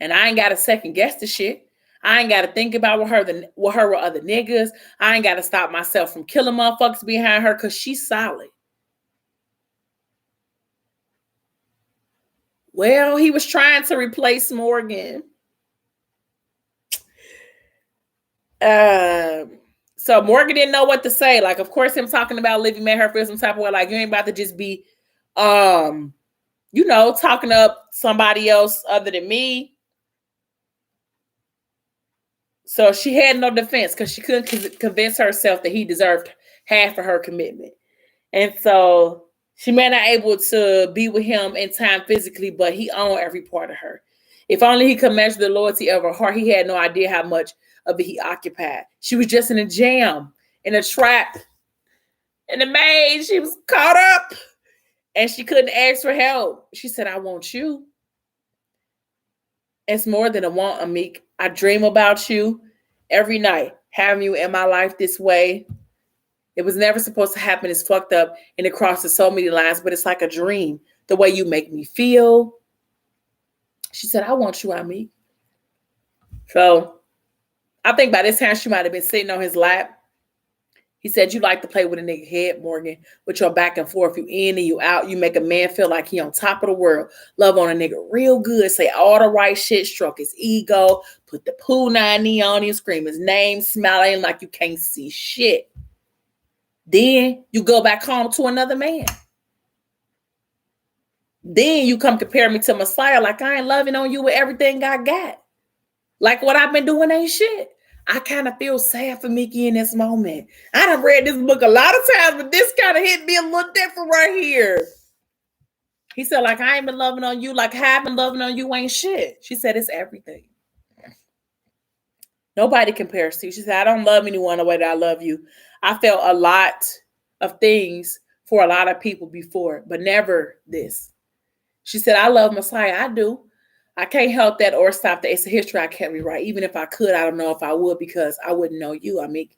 And I ain't got to second guess the shit. I ain't got to think about with her with other niggas. I ain't got to stop myself from killing motherfuckers behind her because she's solid. Well, he was trying to replace Morgan. So Morgan didn't know what to say. Like, of course, him talking about Livy made her feel some type of way. Like, you ain't about to just be, talking up somebody else other than me. So she had no defense because she couldn't convince herself that he deserved half of her commitment. And so she may not able to be with him in time physically, but he owned every part of her. If only he could measure the loyalty of her heart, he had no idea how much of it he occupied. She was just in a jam, in a trap. And the maid, she was caught up and she couldn't ask for help. She said, I want you. It's more than a want, Amik. I dream about you every night, having you in my life this way. It was never supposed to happen. It's fucked up and it crosses so many lines, but it's like a dream. The way you make me feel. She said, I want you, Amik. So I think by this time she might have been sitting on his lap. He said, you like to play with a nigga head, Morgan, with your back and forth. You in and you out. You make a man feel like he on top of the world. Love on a nigga real good. Say all the right shit. Stroke his ego. Put the poo 90 on him. Scream his name. Smile at him like you can't see shit. Then you go back home to another man. Then you come compare me to Messiah like I ain't loving on you with everything I got. Like what I've been doing ain't shit. I kind of feel sad for Mickey in this moment. I done read this book a lot of times, but this kind of hit me a little different right here. He said, like, I ain't been loving on you. Like, how I've been loving on you ain't shit. She said, it's everything. Nobody compares to you. She said, I don't love anyone the way that I love you. I felt a lot of things for a lot of people before, but never this. She said, I love Messiah. I do. I can't help that or stop that. It's a history I can't rewrite. Even if I could, I don't know if I would because I wouldn't know you. I mean,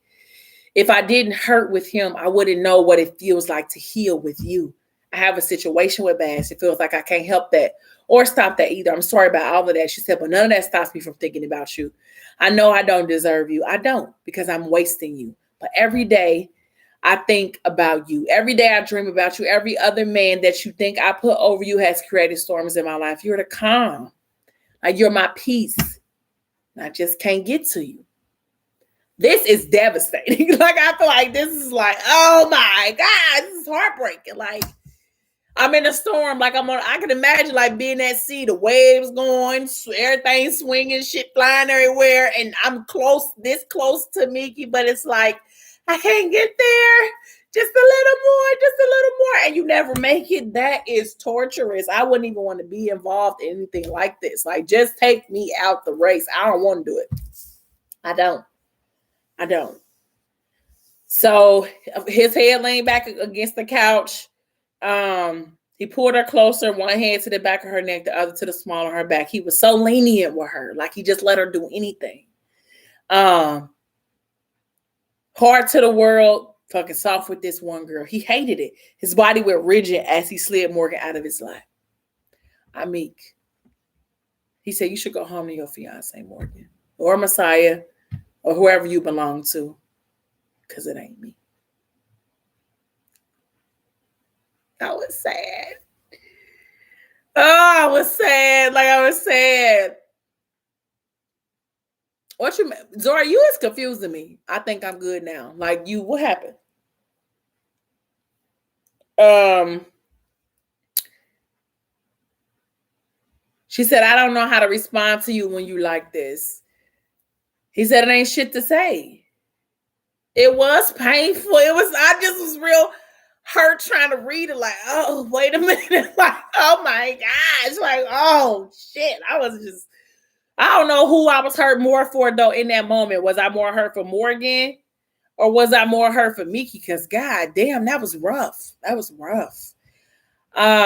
if I didn't hurt with him, I wouldn't know what it feels like to heal with you. I have a situation with Bass. It feels like I can't help that or stop that either. I'm sorry about all of that. She said, but none of that stops me from thinking about you. I know I don't deserve you. I don't because I'm wasting you. But every day I think about you. Every day I dream about you. Every other man that you think I put over you has created storms in my life. You're the calm. Like you're my peace. I just can't get to you. This is devastating. Like I feel like this is like, oh my God, this is heartbreaking. Like I'm in a storm. Like I can imagine like being at sea, the waves going, everything swinging, shit flying everywhere. And I'm this close to Mickey, but it's like, I can't get there. Just a little more. And you never make it. That is torturous. I wouldn't even want to be involved in anything like this. Like, just take me out the race. I don't want to do it. I don't. So his head leaned back against the couch. He pulled her closer, one hand to the back of her neck, the other to the small of her back. He was so lenient with her. Like he just let her do anything. Hard to the world. Fucking soft with this one girl. He hated it. His body went rigid as he slid Morgan out of his lap. Amik. He said, you should go home to your fiance, Morgan. Or Messiah. Or whoever you belong to. Because it ain't me. I was sad. Oh, I was sad. Like I was sad. What you, Zora, you is confusing me. I think I'm good now. Like you, what happened? She said, I don't know how to respond to you when you like this. He said, it ain't shit to say. It was painful. I just was real hurt trying to read it. Like, oh, wait a minute. Like, oh my gosh. Like, oh shit. I was just, I don't know who I was hurt more for though in that moment. Was I more hurt for Morgan or was I more hurt for Miki? Because god damn, that was rough. That was rough.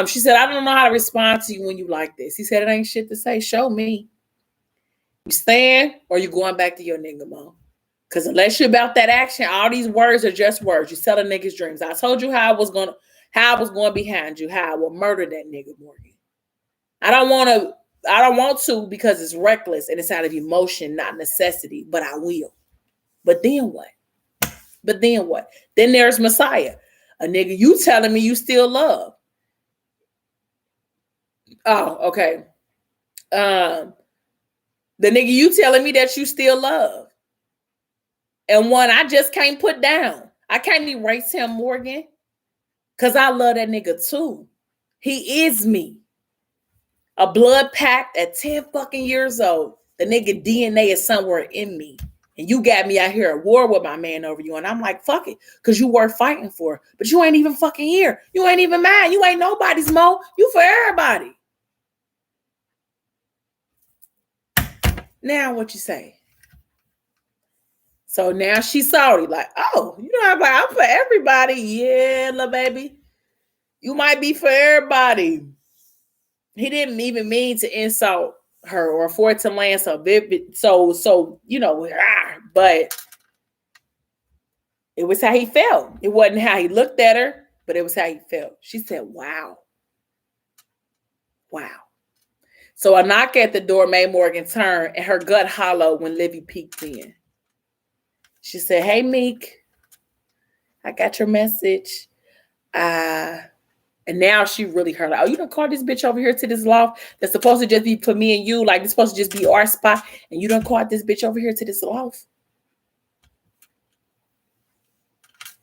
She said, I don't know how to respond to you when you like this. He said, it ain't shit to say. Show me. You staying or you going back to your nigga mode? Because unless you're about that action, all these words are just words. You selling niggas' dreams. I told you how I was going behind you, how I will murder that nigga, Morgan. I don't want to because it's reckless and it's out of emotion, not necessity, but I will. But then what? Then there's Messiah. A nigga you telling me you still love. Oh, okay. The nigga you telling me that you still love. And one I just can't put down. I can't erase him, Morgan. Because I love that nigga too. He is me. A blood pact at 10 fucking years old. The nigga DNA is somewhere in me. And you got me out here at war with my man over you. And I'm like, fuck it. Because you worth fighting for. But you ain't even fucking here. You ain't even mine. You ain't nobody's Mo. You for everybody. Now what you say? So now she's salty. Like, oh, you know, I'm for everybody. Yeah, little baby. You might be for everybody. He didn't even mean to insult her or for it to land so vivid. So, you know, but it was how he felt. It wasn't how he looked at her, but it was how he felt. She said, wow. Wow. So a knock at the door made Morgan turn and her gut hollow when Livy peeked in. She said, hey, Meek, I got your message. And now she really heard, like, oh, you done called this bitch over here to this loft that's supposed to just be for me and you, like it's supposed to just be our spot, and you done called this bitch over here to this loft.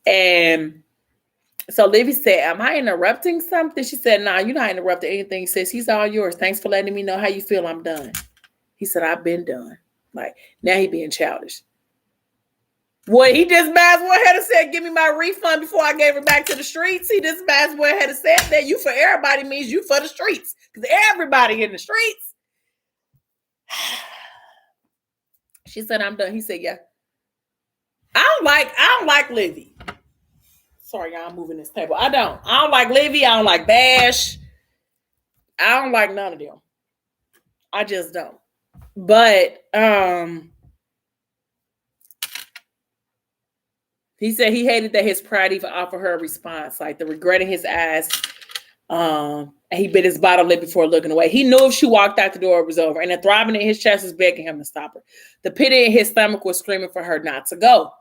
And so Livy said, am I interrupting something? She said, nah, you're not interrupting anything. He says, he's all yours. Thanks for letting me know how you feel. I'm done. He said, I've been done. Like, now he being childish. Well, he just might as well have said, give me my refund before I gave her back to the streets. He just might as well have said that you for everybody means you for the streets. Because everybody in the streets. She said, I'm done. He said, yeah. I don't like Livy. Sorry, y'all, I'm moving this table. I don't like Livy. I don't like Bash. I don't like none of them. I just don't. But, he said he hated that his pride even offered her a response, like the regret in his eyes. And he bit his bottom lip before looking away. He knew if she walked out the door, it was over. And the throbbing in his chest was begging him to stop her. The pity in his stomach was screaming for her not to go.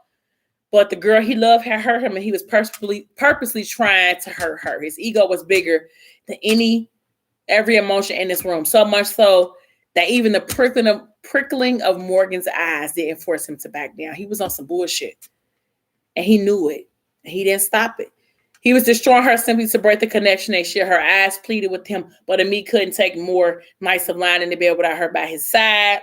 But the girl he loved had hurt him, and he was purposely trying to hurt her. His ego was bigger than every emotion in this room. So much so that even the prickling of Morgan's eyes didn't force him to back down. He was on some bullshit. And he knew it. And he didn't stop it. He was destroying her simply to break the connection they share. Her eyes pleaded with him, but Ami couldn't take more nights of lying in the bed without her by his side.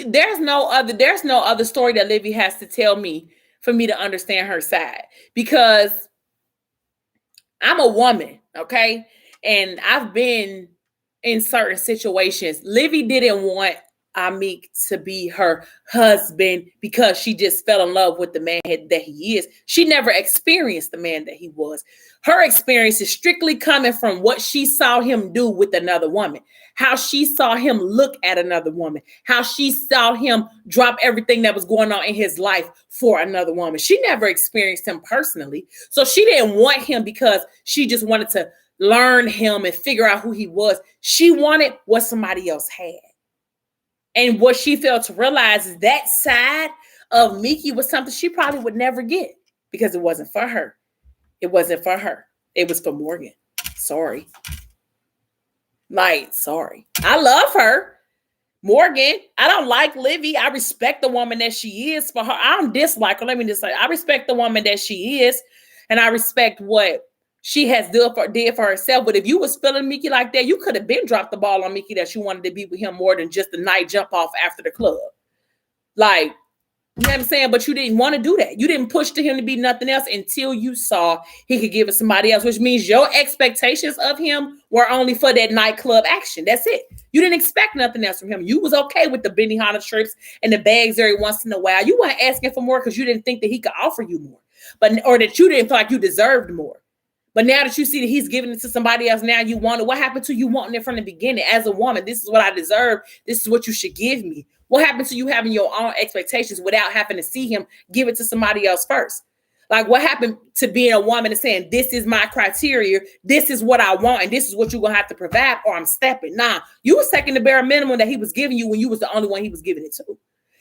There's no other story that Livy has to tell me for me to understand her side, because I'm a woman, okay? And I've been in certain situations. Livy didn't want Amik to be her husband because she just fell in love with the man that he is. She never experienced the man that he was. Her experience is strictly coming from what she saw him do with another woman, how she saw him look at another woman, how she saw him drop everything that was going on in his life for another woman. She never experienced him personally. So she didn't want him because she just wanted to learn him and figure out who he was. She wanted what somebody else had. And what she failed to realize is that side of Miki was something she probably would never get because it wasn't for her. It wasn't for her. It was for Morgan. Sorry. Sorry. I love her. Morgan, I don't like Livy. I respect the woman that she is for her. I don't dislike her. Let me just say, I respect the woman that she is. And I respect what she has did for herself. But if you was feeling Miki like that, you could have been dropped the ball on Miki that you wanted to be with him more than just the night jump off after the club. Like, You know what I'm saying? But you didn't want to do that. You didn't push to him to be nothing else until you saw he could give it somebody else, which means your expectations of him were only for that nightclub action. That's it. You didn't expect nothing else from him. You was okay with the Benihana trips and the bags every once in a while. You weren't asking for more because you didn't think that he could offer you more, or that you didn't feel like you deserved more. But now that you see that he's giving it to somebody else, now you want it. What happened to you wanting it from the beginning? As a woman, this is what I deserve. This is what you should give me. What happened to you having your own expectations without having to see him give it to somebody else first? Like, what happened to being a woman and saying, this is my criteria, this is what I want, and this is what you're going to have to provide, or I'm stepping. Nah, you was taking the bare minimum that he was giving you when you was the only one he was giving it to.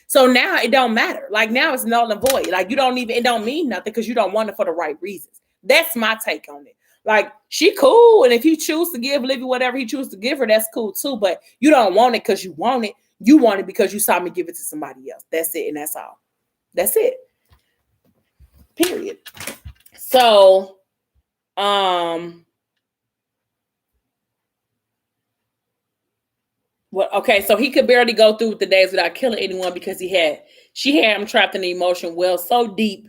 So now it don't matter. Like, now it's null and void. Like, it don't mean nothing because you don't want it for the right reasons. That's my take on it. Like, she cool, and if he choose to give Livy whatever he chooses to give her, that's cool too, but you don't want it because you want it. You want it because you saw me give it to somebody else. That's it, and that's all. That's it. Period. So, okay, so he could barely go through the days without killing anyone because she had him trapped in the emotion well so deep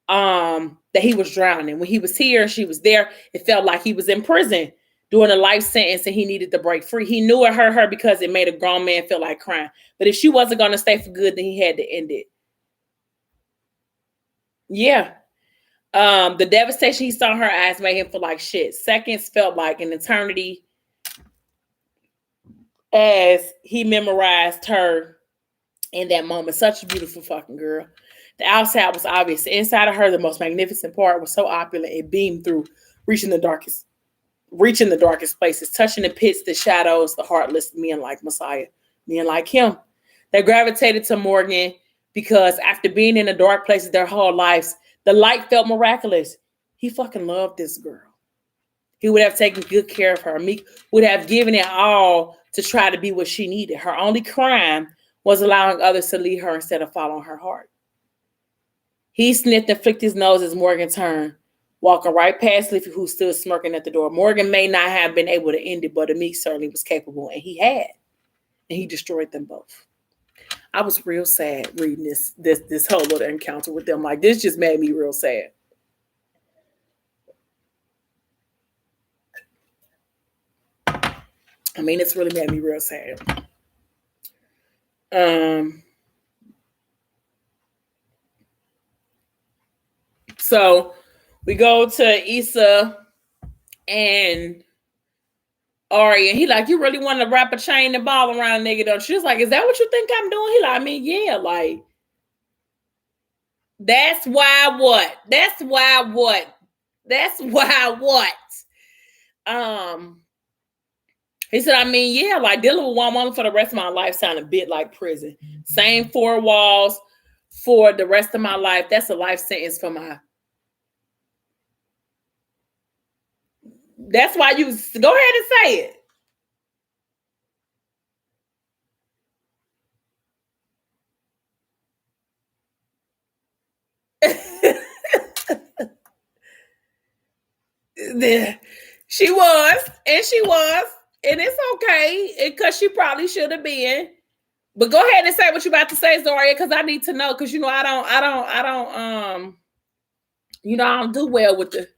that he was drowning. When he was here, she was there. It felt like he was in prison doing a life sentence and he needed to break free. He knew it hurt her because it made a grown man feel like crying. But if she wasn't going to stay for good, then he had to end it. Yeah. The devastation he saw in her eyes made him feel like shit. Seconds felt like an eternity as he memorized her in that moment. Such a beautiful fucking girl. The outside was obvious. The inside of her, the most magnificent part, was so opulent it beamed through, reaching the darkest places, touching the pits, the shadows, the heartless, men like Messiah, men like him. They gravitated to Morgan because after being in the dark places their whole lives, the light felt miraculous. He fucking loved this girl. He would have taken good care of her. Meek would have given it all to try to be what she needed. Her only crime was allowing others to lead her instead of following her heart. He sniffed and flicked his nose as Morgan turned, walking right past Livy, who stood smirking at the door. Morgan may not have been able to end it, but Meek certainly was capable, and he had. And he destroyed them both. I was real sad reading this whole little encounter with them. Like, this just made me real sad. I mean, it's really made me real sad. So we go to Issa and Ari, and he like, you really want to wrap a chain and ball around a nigga, don't you? She's like, is that what you think I'm doing? He like, I mean, yeah, like, that's why what? He said, I mean, yeah, like dealing with one woman for the rest of my life sounded a bit like prison. Same four walls for the rest of my life. That's a life sentence for my. That's why you go ahead and say it. She was, and it's okay because she probably should have been. But go ahead and say what you're about to say, Zaria, because I need to know. Because I don't do well with the.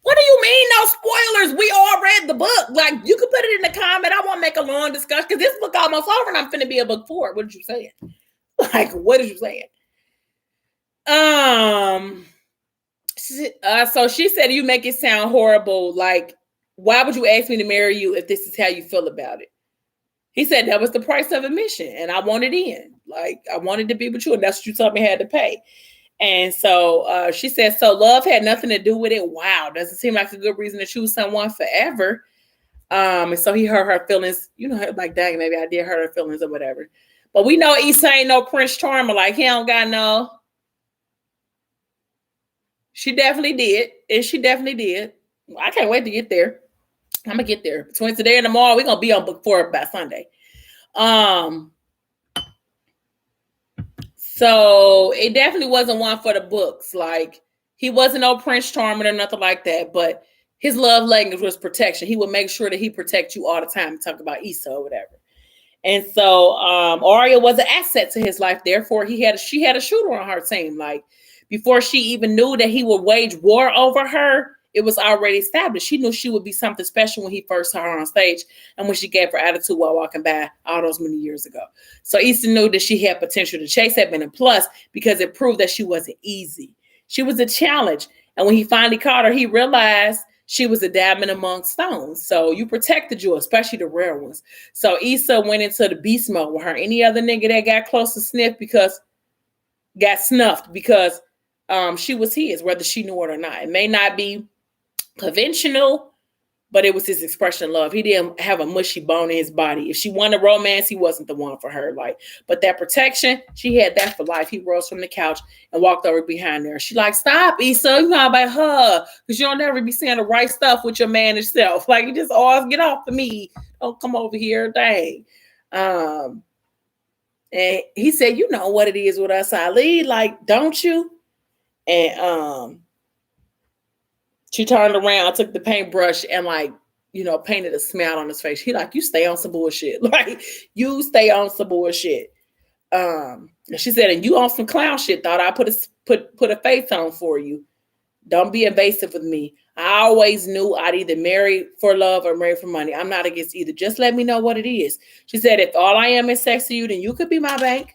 What do you mean, no spoilers? We all read the book. Like, you can put it in the comment. I won't make a long discussion because this book almost over and I'm finna be a book 4. What did you say? Like, what did you say? So she said, you make it sound horrible. Like, why would you ask me to marry you if this is how you feel about it? He said that was the price of admission, and I wanted in. Like, I wanted to be with you, and that's what you told me I had to pay. And so she said, so love had nothing to do with it. Wow, doesn't seem like a good reason to choose someone forever. And so he hurt her feelings. Like, dang, maybe I did hurt her feelings or whatever. But we know Issa ain't no Prince Charmer. Like, he don't got no. She definitely did. And she definitely did. I can't wait to get there. I'm going to get there. Between today and tomorrow, we're going to be on book 4 by Sunday. So it definitely wasn't one for the books. Like, he wasn't no Prince Charming or nothing like that, but his love language was protection. He would make sure that he protect you all the time and talk about Issa or whatever. And so Aria was an asset to his life. Therefore, she had a shooter on her team. Like before she even knew that he would wage war over her, it was already established. She knew she would be something special when he first saw her on stage and when she gave her attitude while walking by all those many years ago. So Issa knew that she had potential to chase that man, and plus because it proved that she wasn't easy. She was a challenge. And when he finally caught her, he realized she was a diamond among stones. So you protect the jewel, especially the rare ones. So Issa went into the beast mode with her. Any other nigga that got close to got snuffed because she was his, whether she knew it or not. It may not be conventional, but it was his expression of love. He didn't have a mushy bone in his body. If she wanted romance, he wasn't the one for her. Like, but that protection, she had that for life. He rose from the couch and walked over behind her. She like, stop, Issa. You know about her, because you'll never be saying the right stuff with your man yourself. Like, you just always get off of me. Don't come over here, dang. And he said, you know what it is with us, Ali. Like, don't you? And she turned around, took the paintbrush, and painted a smile on his face. He like, you stay on some bullshit. Like, you stay on some bullshit. And she said, and you on some clown shit. Thought I put a face on for you. Don't be invasive with me. I always knew I'd either marry for love or marry for money. I'm not against either. Just let me know what it is. She said, if all I am is sex to you, then you could be my bank.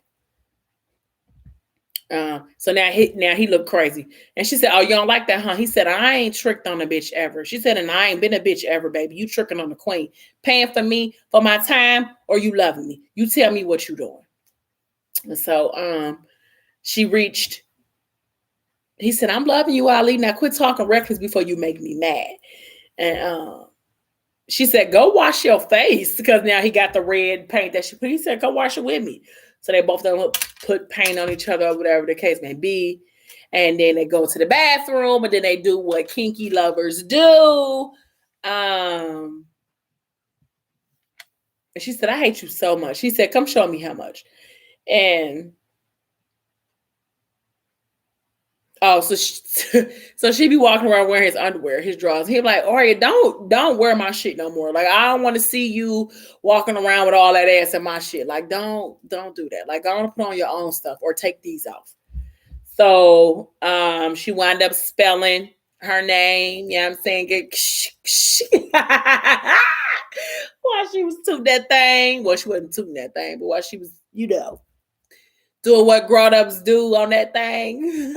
So now he looked crazy. And she said, oh, you don't like that, huh? He said, I ain't tricked on a bitch ever. She said, and I ain't been a bitch ever, baby. You tricking on the queen. Paying for me for my time, or you loving me. You tell me what you doing. And so she reached. He said, I'm loving you, Ali. Now quit talking reckless before you make me mad. And she said, go wash your face. Because now he got the red paint that she put. He said, go wash it with me. So they both put paint on each other, or whatever the case may be. And then they go to the bathroom, and then they do what kinky lovers do. And she said, I hate you so much. She said, come show me how much. And so she be walking around wearing his underwear, his drawers. He be like, Aria, don't wear my shit no more. Like, I don't want to see you walking around with all that ass in my shit. Like, don't do that. Like, I want to put on your own stuff or take these off. So she wound up spelling her name. You know what I'm saying? While she was tooting that thing. Well, she wasn't tooting that thing, but while she was, doing what grown-ups do on that thing.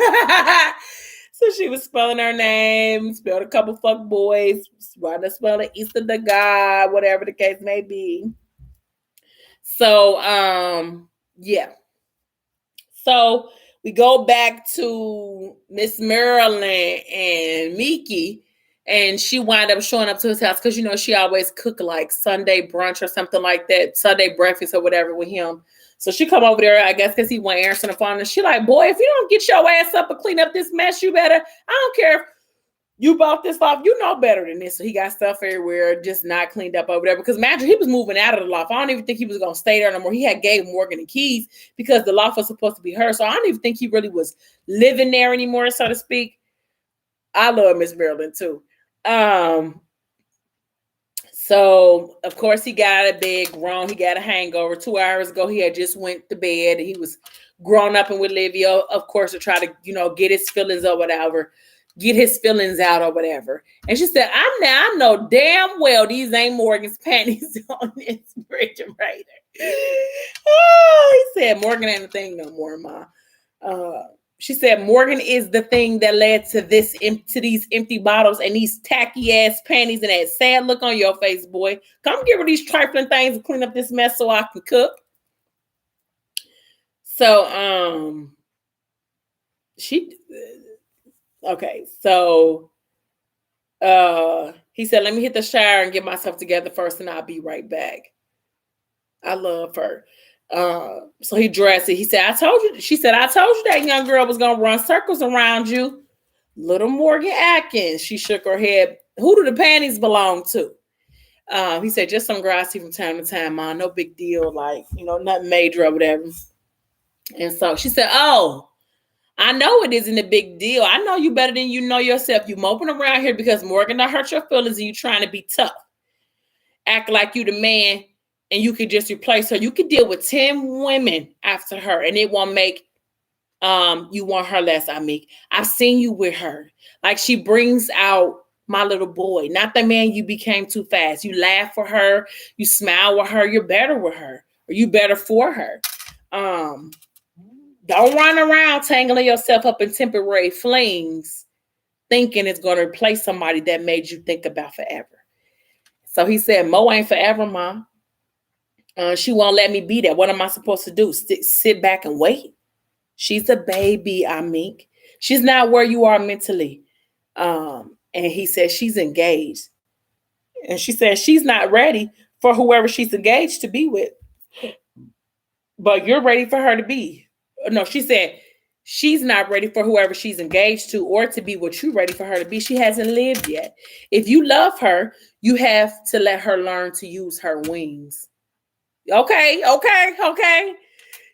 So she was spelling her name, spelled a couple fuck boys, wound up spelling Issa the God, whatever the case may be. So, yeah. So we go back to Miss Marilyn and Miki, and she wound up showing up to his house because, she always cook like Sunday brunch or something like that, Sunday breakfast or whatever with him. So she come over there, I guess, because he went answering the phone. And she like, boy, if you don't get your ass up and clean up this mess, you better. I don't care if you bought this off. You know better than this. So he got stuff everywhere, just not cleaned up over there. Because imagine he was moving out of the loft. I don't even think he was going to stay there no more. He had gave Morgan the keys because the loft was supposed to be hers. So I don't even think he really was living there anymore, so to speak. I love Miss Marilyn too. So, of course, he got out of bed grown. He got a hangover. 2 hours ago, he had just went to bed. He was grown up and with Olivia, of course, to try to, get his feelings or whatever. Get his feelings out or whatever. And she said, I know damn well these ain't Morgan's panties on this refrigerator. Oh, he said, Morgan ain't a thing no more, Ma. She said, Morgan is the thing that led to these empty bottles and these tacky ass panties and that sad look on your face, boy. Come give her these trifling things and clean up this mess so I can cook. So, he said, let me hit the shower and get myself together first and I'll be right back. I love her. So he dressed it. He said, she said, I told you that young girl was going to run circles around you. Little Morgan Atkins. She shook her head. Who do the panties belong to? He said, just some girl I see from time to time, Mom. No big deal. Like, nothing major or whatever. And so she said, oh, I know it isn't a big deal. I know you better than you know yourself. You moping around here because Morgan done hurt your feelings and you trying to be tough. Act like you the man and you could just replace her. You could deal with 10 women after her, and it won't make you want her less, Amik. I've seen you with her. Like, she brings out my little boy, not the man you became too fast. You laugh for her, you smile with her, you're better with her, or you better for her. Don't run around tangling yourself up in temporary flings thinking it's going to replace somebody that made you think about forever. So he said, Mo ain't forever, Mom. She won't let me be there. What am I supposed to do? Sit back and wait? She's a baby, Amik. She's not where you are mentally. And he said she's engaged. And she said she's not ready for whoever she's engaged to be with. But you're ready for her to be. No, she said she's not ready for whoever she's engaged to or to be what you're ready for her to be. She hasn't lived yet. If you love her, you have to let her learn to use her wings. Okay.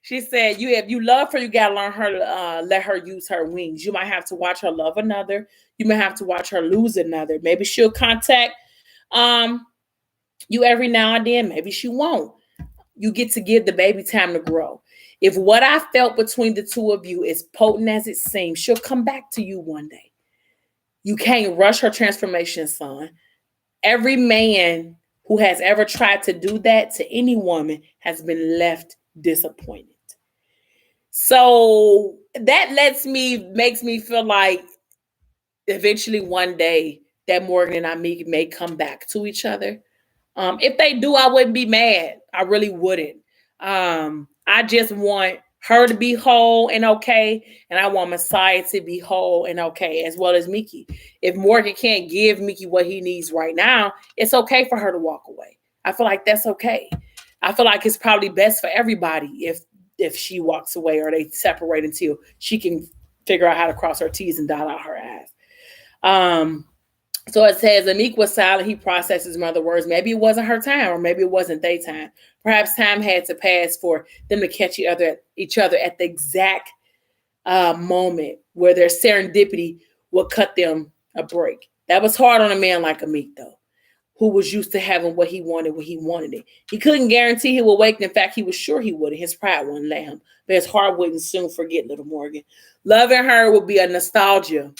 She said, if you love her, you gotta learn her, let her use her wings. You might have to watch her love another. You might have to watch her lose another. Maybe she'll contact you every now and then. Maybe she won't. You get to give the baby time to grow. If what I felt between the two of you is potent as it seems, she'll come back to you one day. You can't rush her transformation, son. Every man who has ever tried to do that to any woman has been left disappointed. So that makes me feel like eventually one day that Morgan and Amik may come back to each other. If they do, I wouldn't be mad. I really wouldn't. I just want her to be whole and okay, and I want Messiah to be whole and okay, as well as Miki. If Morgan can't give Miki what he needs right now, it's okay for her to walk away. I feel like that's okay. I feel like it's probably best for everybody if she walks away or they separate until she can figure out how to cross her T's and dot out her I's. So it says, Amik was silent. He processed his mother's words. Maybe it wasn't her time, or maybe it wasn't their time. Perhaps time had to pass for them to catch each other at the exact moment where their serendipity would cut them a break. That was hard on a man like Amik, though, who was used to having what he wanted when he wanted it. He couldn't guarantee he would wake. In fact, he was sure he would. His pride wouldn't let him. But his heart wouldn't soon forget little Morgan. Loving her would be a nostalgia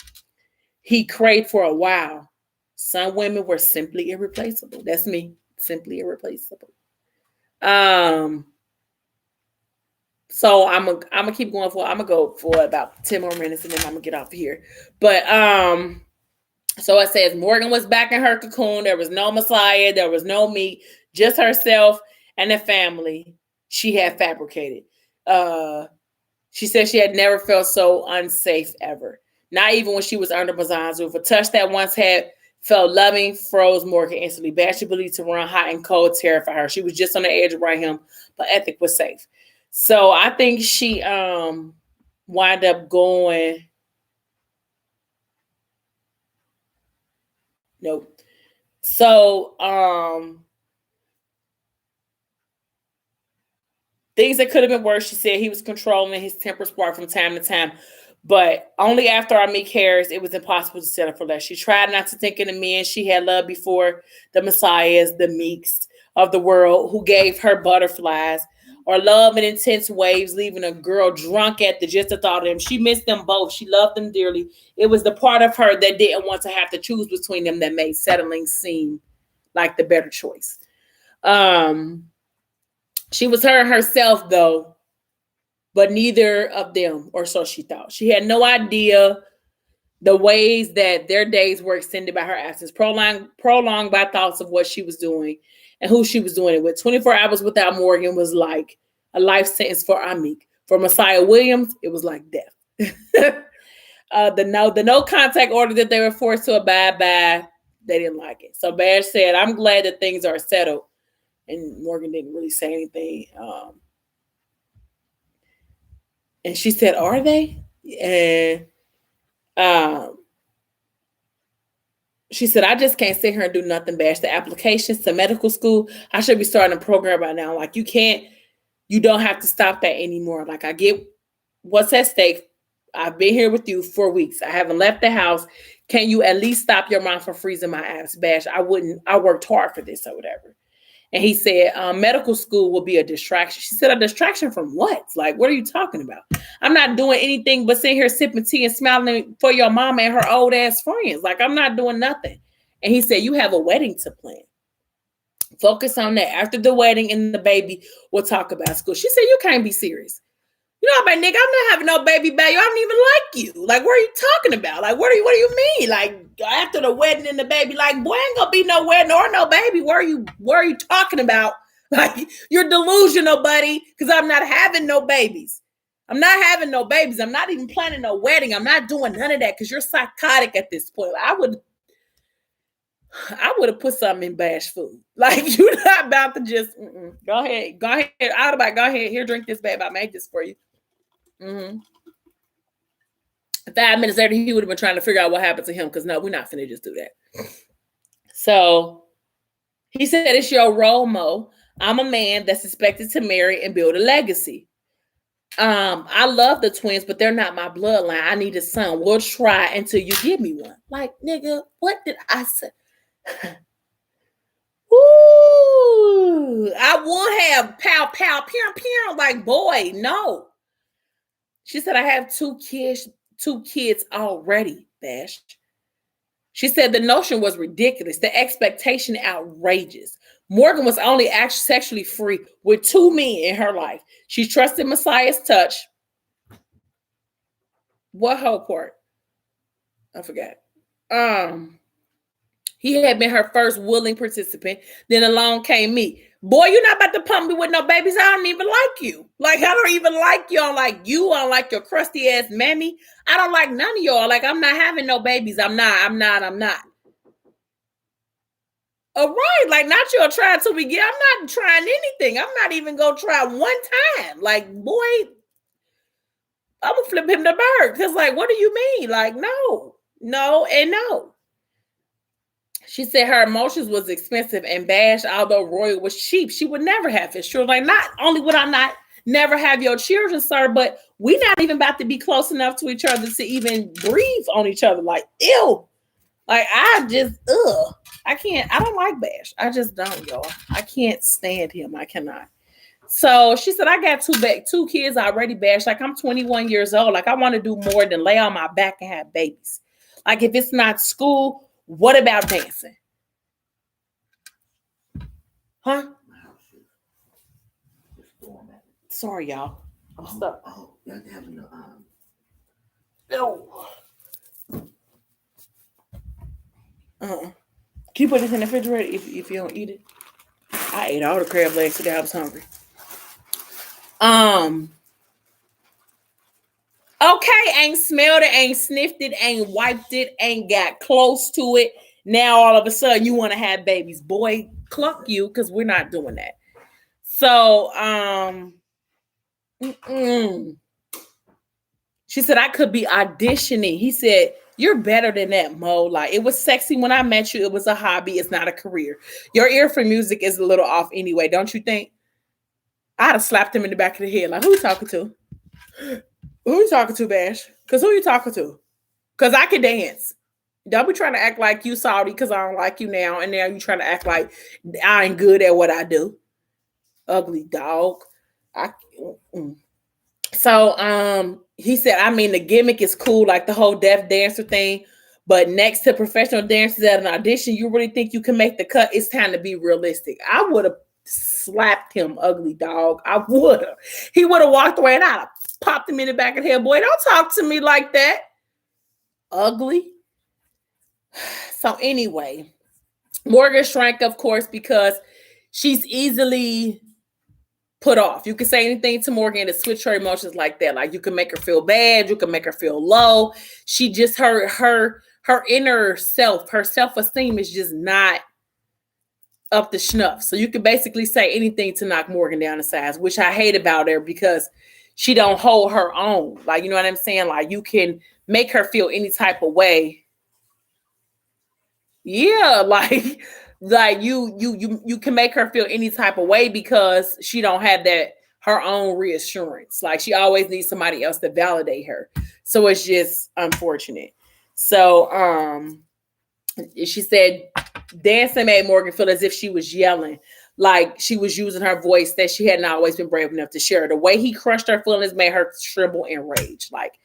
he craved for a while. Some women were simply irreplaceable. That's me. Simply irreplaceable. So I'm gonna keep going I'm gonna go for about 10 more minutes and then I'm gonna get off of here. But so it says Morgan was back in her cocoon. There was no Messiah, there was no me, just herself and the family she had fabricated. She said she had never felt so unsafe ever. Not even when she was under Mazan's roof. A touch that once had felt loving froze Morgan instantly. Bash's ability to run hot and cold terrified her. She was just on the edge of right him, but Ethic was safe. So I think she wound up going. Nope. So things that could have been worse, she said he was controlling his temper spark from time to time. But only after Amik Harris, it was impossible to settle for less. She tried not to think of the men she had loved before, the Messiahs, the Meeks of the world, who gave her butterflies or love in intense waves, leaving a girl drunk at the just the thought of them. She missed them both. She loved them dearly. It was the part of her that didn't want to have to choose between them that made settling seem like the better choice. She was her herself, though, but neither of them, or so she thought. She had no idea the ways that their days were extended by her absence, prolonged by thoughts of what she was doing and who she was doing it with. 24 hours without Morgan was like a life sentence for Amik. For Messiah Williams, it was like death. The no contact order that they were forced to abide by, they didn't like it. So Bash said, I'm glad that things are settled. And Morgan didn't really say anything. And she said, are they? And she said, I just can't sit here and do nothing, Bash. The applications to medical school, I should be starting a program by now. Like, you don't have to stop that anymore. Like, I get what's at stake. I've been here with you for weeks. I haven't left the house. Can you at least stop your mom from freezing my ass, Bash? I worked hard for this or whatever. And he said, medical school will be a distraction. She said, a distraction from what? Like, what are you talking about? I'm not doing anything but sitting here sipping tea and smiling for your mama and her old ass friends. Like, I'm not doing nothing. And he said, you have a wedding to plan. Focus on that. After the wedding and the baby, we'll talk about school. She said, you can't be serious. You know, I'm like, nigga, I'm not having no baby baby. I don't even like you. Like, what are you talking about? Like, what do you mean? Like, after the wedding and the baby, like, boy, ain't gonna be no wedding or no baby. What are you talking about? Like, you're delusional, buddy, because I'm not having no babies. I'm not having no babies. I'm not even planning no wedding. I'm not doing none of that because you're psychotic at this point. I would have put something in Bash food. Like, you're not about to just go ahead. Autobot, go ahead. Here, drink this, babe. I made this for you. 5 minutes later, he would have been trying to figure out what happened to him because no, we're not finna just do that. So he said, it's your role, Mo. I'm a man that's expected to marry and build a legacy. I love the twins, but they're not my bloodline. I need a son. We'll try until you give me one. Like, nigga, what did I say? Ooh, I won't have pow, pow, pew, pew. Like, boy, no. She said, I have two kids already, Bash. She said the notion was ridiculous. The expectation outrageous. Morgan was only actually sexually free with 2 men in her life. She trusted Messiah's touch. What whole part? I forgot. He had been her first willing participant. Then along came me. Boy, you're not about to pump me with no babies. I don't even like you. Like, I don't even like you. I don't like you. I don't like your crusty ass mammy. I don't like none of y'all. Like, I'm not having no babies. I'm not. All right. Like, not y'all trying till we get. I'm not trying anything. I'm not even going to try one time. Like, boy, I'm going to flip him the bird. Because, like, what do you mean? Like, no, and no. She said her emotions was expensive and Bash, although Royal was cheap, she would never have it. She was like, not only would I not never have your children, sir, but we're not even about to be close enough to each other to even breathe on each other. Like, ew. Like, I don't like Bash. I just don't, y'all. I can't stand him. I cannot. So she said, I got two kids already, Bash. Like, I'm 21 years old. Like, I want to do more than lay on my back and have babies. Like, if it's not school, what about dancing? Huh? Sorry, y'all. I'm stuck. Oh, you're having the No. Can you put this in the refrigerator if you don't eat it? I ate all the crab legs today. I was hungry. Okay, ain't smelled it, ain't sniffed it, ain't wiped it, ain't got close to it. Now all of a sudden you want to have babies. Boy, cluck you, because we're not doing that. So, she said, I could be auditioning. He said, you're better than that, Mo. Like, it was sexy when I met you. It was a hobby. It's not a career. Your ear for music is a little off anyway, don't you think? I'd have slapped him in the back of the head. Like, who you talking to? Who you talking to, Bash? Because who you talking to? Because I can dance. Don't be trying to act like you salty because I don't like you now. And now you trying to act like I ain't good at what I do. Ugly dog. So he said, I mean, the gimmick is cool, like the whole deaf dancer thing. But next to professional dancers at an audition, you really think you can make the cut? It's time to be realistic. I would have slapped him, ugly dog. I would have. He would have walked away and I'd have popped him in the back of the head. Boy, don't talk to me like that. Ugly. So anyway, Morgan shrank, of course, because she's easily put off. You can say anything to Morgan to switch her emotions like that. Like, you can make her feel bad. You can make her feel low. She just, her inner self, her self-esteem is just not up to snuff. So you can basically say anything to knock Morgan down the sides, which I hate about her because she don't hold her own. Like, you know what I'm saying? Like, you can make her feel any type of way. Yeah, like you can make her feel any type of way because she don't have that her own reassurance. Like, she always needs somebody else to validate her. So it's just unfortunate. So she said dancing made Morgan feel as if she was yelling. like she was using her voice that she hadn't always been brave enough to share. The way he crushed her feelings made her tremble in rage. Like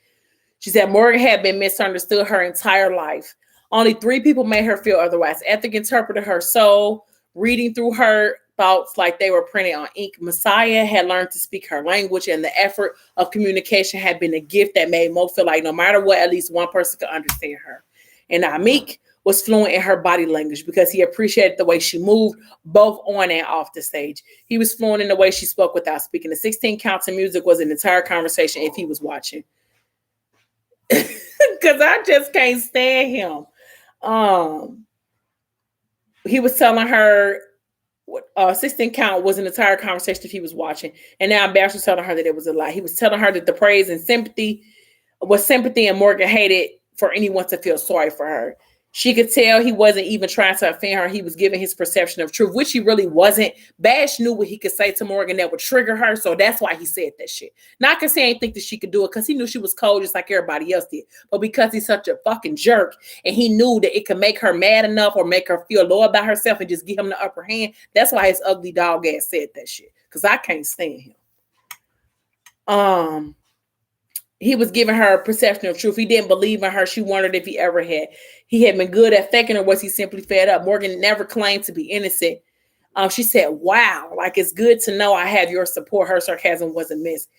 she said, Morgan had been misunderstood her entire life. Only 3 people made her feel otherwise. Ethic interpreted her soul, reading through her thoughts like they were printed on ink. Messiah had learned to speak her language, and the effort of communication had been a gift that made Mo feel like no matter what, at least one person could understand her. And Amik was fluent in her body language because he appreciated the way she moved both on and off the stage. He was fluent in the way she spoke without speaking. The 16 counts of music was an entire conversation if he was watching. Because I just can't stand him. He was telling her 16 count was an entire conversation if he was watching. And now Bash was telling her that it was a lie. He was telling her that the praise and sympathy was sympathy, and Morgan hated for anyone to feel sorry for her. She could tell he wasn't even trying to offend her. He was giving his perception of truth, which he really wasn't. Bash knew what he could say to Morgan that would trigger her, so that's why he said that shit. Not because he didn't think that she could do it, because he knew she was cold just like everybody else did, but because he's such a fucking jerk, and he knew that it could make her mad enough or make her feel low about herself and just give him the upper hand. That's why his ugly dog ass said that shit, because I can't stand him. He was giving her a perception of truth. He didn't believe in her. She wondered if he ever had. He had been good at faking, or was he simply fed up? Morgan never claimed to be innocent. She said, wow, like it's good to know I have your support. Her sarcasm wasn't missed.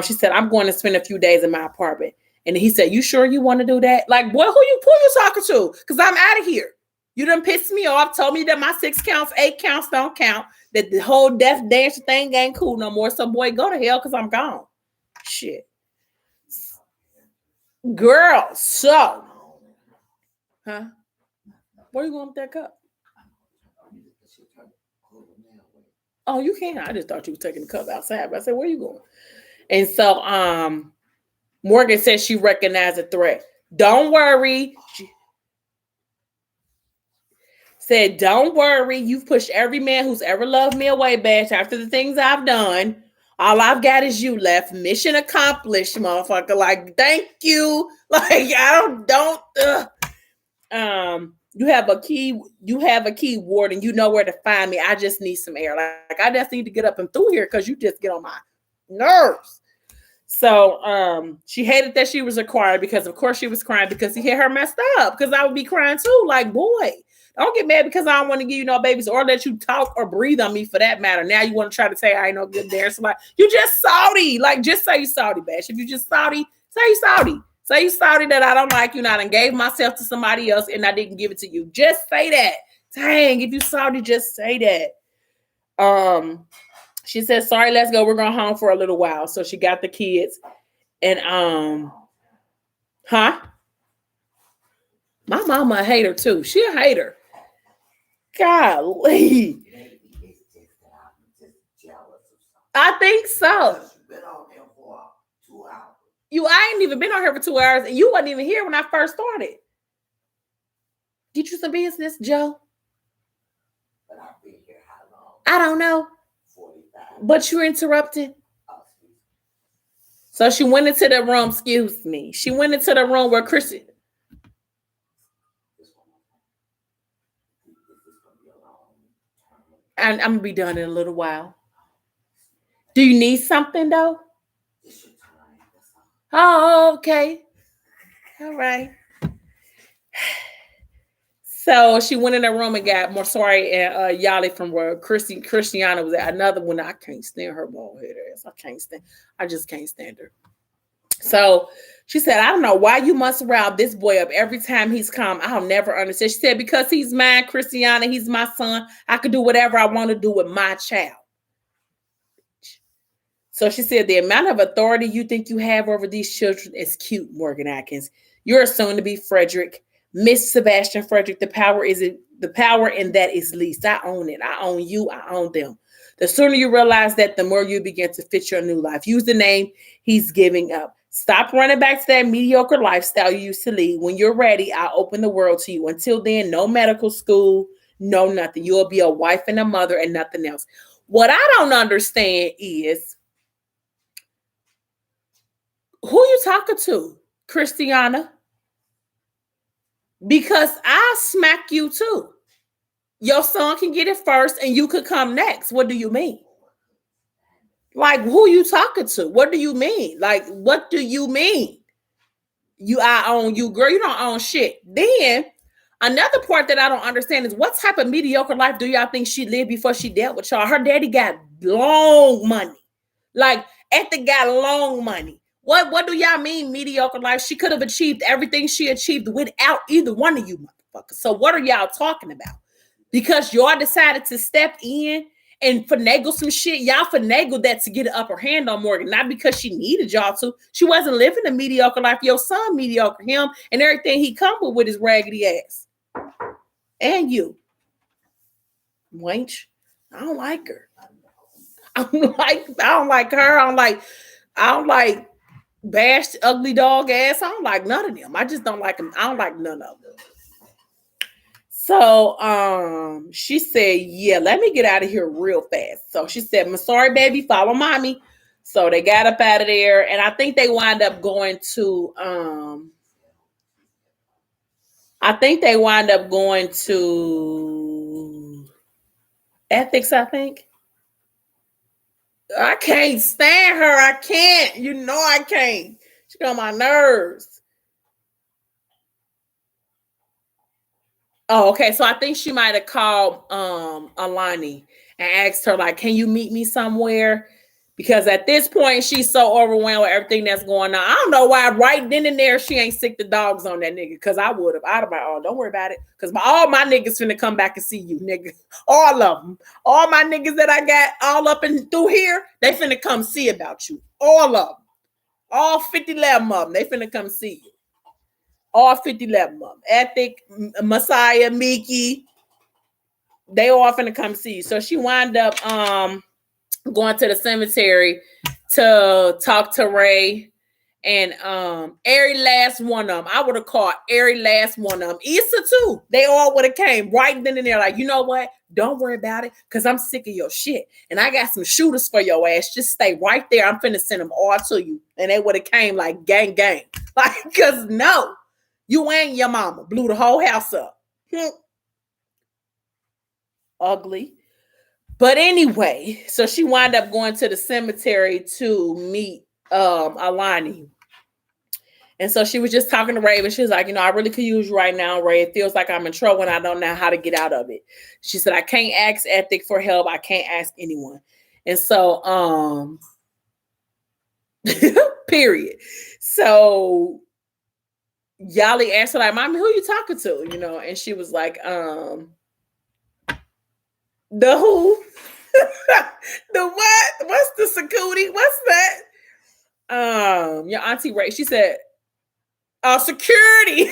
She said, I'm going to spend a few days in my apartment. And he said, you sure you want to do that? Like, boy, who you talking to? Because I'm out of here. You done pissed me off, told me that my 6 counts, 8 counts don't count, that the whole death dance thing ain't cool no more. So, boy, go to hell because I'm gone. Shit. Girl, so. Huh? Where you going with that cup? Oh, you can't. I just thought you were taking the cup outside. But I said, where you going? And so Morgan said she recognized a threat. Don't worry. Said, don't worry. You've pushed every man who's ever loved me away, Bash, after the things I've done. All I've got is you left. Mission accomplished, motherfucker. Like, thank you. Like, I don't. You have a key ward, and you know where to find me. I just need some air. Like I just need to get up and through here because you just get on my nerves. So she hated that she was required, because of course she was crying because he had her messed up. Because I would be crying too. Like, boy, don't get mad because I don't want to give you no babies or let you talk or breathe on me for that matter. Now you want to try to say I ain't no good dancer. Like, you just salty. Like, just say you salty, Bash. If you just salty, say you salty. Say you salty that I don't like you, and I done gave myself to somebody else and I didn't give it to you. Just say that. Dang, if you salty, just say that. She said, sorry, let's go. We're going home for a little while. So she got the kids. And my mama a hater too. She a hater. Golly. I think so. I ain't even been on here for 2 hours, and you wasn't even here when I first started. Get you some business, Joe? But I've been here how long? I don't know. 45. But you're interrupted. So she went into the room, excuse me. She went into the room where Chrissy. I'm going to be done in a little while. Do you need something, though? Oh, okay. All right. So she went in her room and got more sorry and Yali from where Christiana was at. Another one. I can't stand her bald head ass. I just can't stand her. So she said, I don't know why you must rile this boy up every time he's come. I'll never understand. She said, because he's mine, Christiana, he's my son. I could do whatever I want to do with my child. So she said, the amount of authority you think you have over these children is cute, Morgan Atkins. You're soon to be Frederick, Miss Sebastian Frederick. The power in that is least. I own it. I own you. I own them. The sooner you realize that, the more you begin to fit your new life. Use the name he's giving up. Stop running back to that mediocre lifestyle you used to lead. When you're ready, I'll open the world to you. Until then, no medical school, no nothing. You'll be a wife and a mother and nothing else. What I don't understand is, who you talking to, Christiana? Because I smack you too. Your son can get it first and you could come next. What do you mean? Like, who you talking to? What do you mean? Like, what do you mean? I own you, girl. You don't own shit. Then another part that I don't understand is what type of mediocre life do y'all think she lived before she dealt with y'all? Her daddy got long money. Like, Ethic got long money. What do y'all mean mediocre life? She could have achieved everything she achieved without either one of you motherfuckers. So what are y'all talking about? Because y'all decided to step in and finagle some shit. Y'all finagled that to get an upper hand on Morgan, not because she needed y'all to. She wasn't living a mediocre life. Your son mediocre, him, and everything he come with his raggedy ass. And you. Wench. I don't like her. I don't like her. I don't like bashed ugly dog ass. I don't like none of them. I just don't like them. I don't like none of them. So she said, yeah, let me get out of here real fast. So she said, I'm sorry, baby, follow mommy. So they got up out of there, and I think they wind up going to Ethics, I think. I can't stand her. I can't. You know I can't. She got on my nerves. Oh, okay. So I think she might have called Alani and asked her, like, can you meet me somewhere? Because at this point, she's so overwhelmed with everything that's going on. I don't know why right then and there she ain't sick the dogs on that nigga. Because I would have. I'd have been, oh, don't worry about it. Because all my niggas finna come back and see you, nigga. All of them. All my niggas that I got all up and through here, they finna come see about you. All of them. All 50-11 of them. They finna come see you. All 50-11 of them. Ethic, Messiah, Miki. They all finna come see you. So she wound up going to the cemetery to talk to Ray and every last one of them. I would have called every last one of them. Issa too. They all would have came right then and there like, you know what? Don't worry about it because I'm sick of your shit. And I got some shooters for your ass. Just stay right there. I'm finna send them all to you. And they would have came like gang. Like, because no. You ain't your mama. Blew the whole house up. Ugly. But anyway, so she wound up going to the cemetery to meet Alani. And so she was just talking to Raven. She was like, I really could use you right now, Ray. It feels like I'm in trouble and I don't know how to get out of it. She said, I can't ask Ethic for help. I can't ask anyone. And so, period. So Yali asked her, like, Mommy, who you talking to? And she was like, the who? The what? What's the security? What's that? Your auntie Ray. She said, security.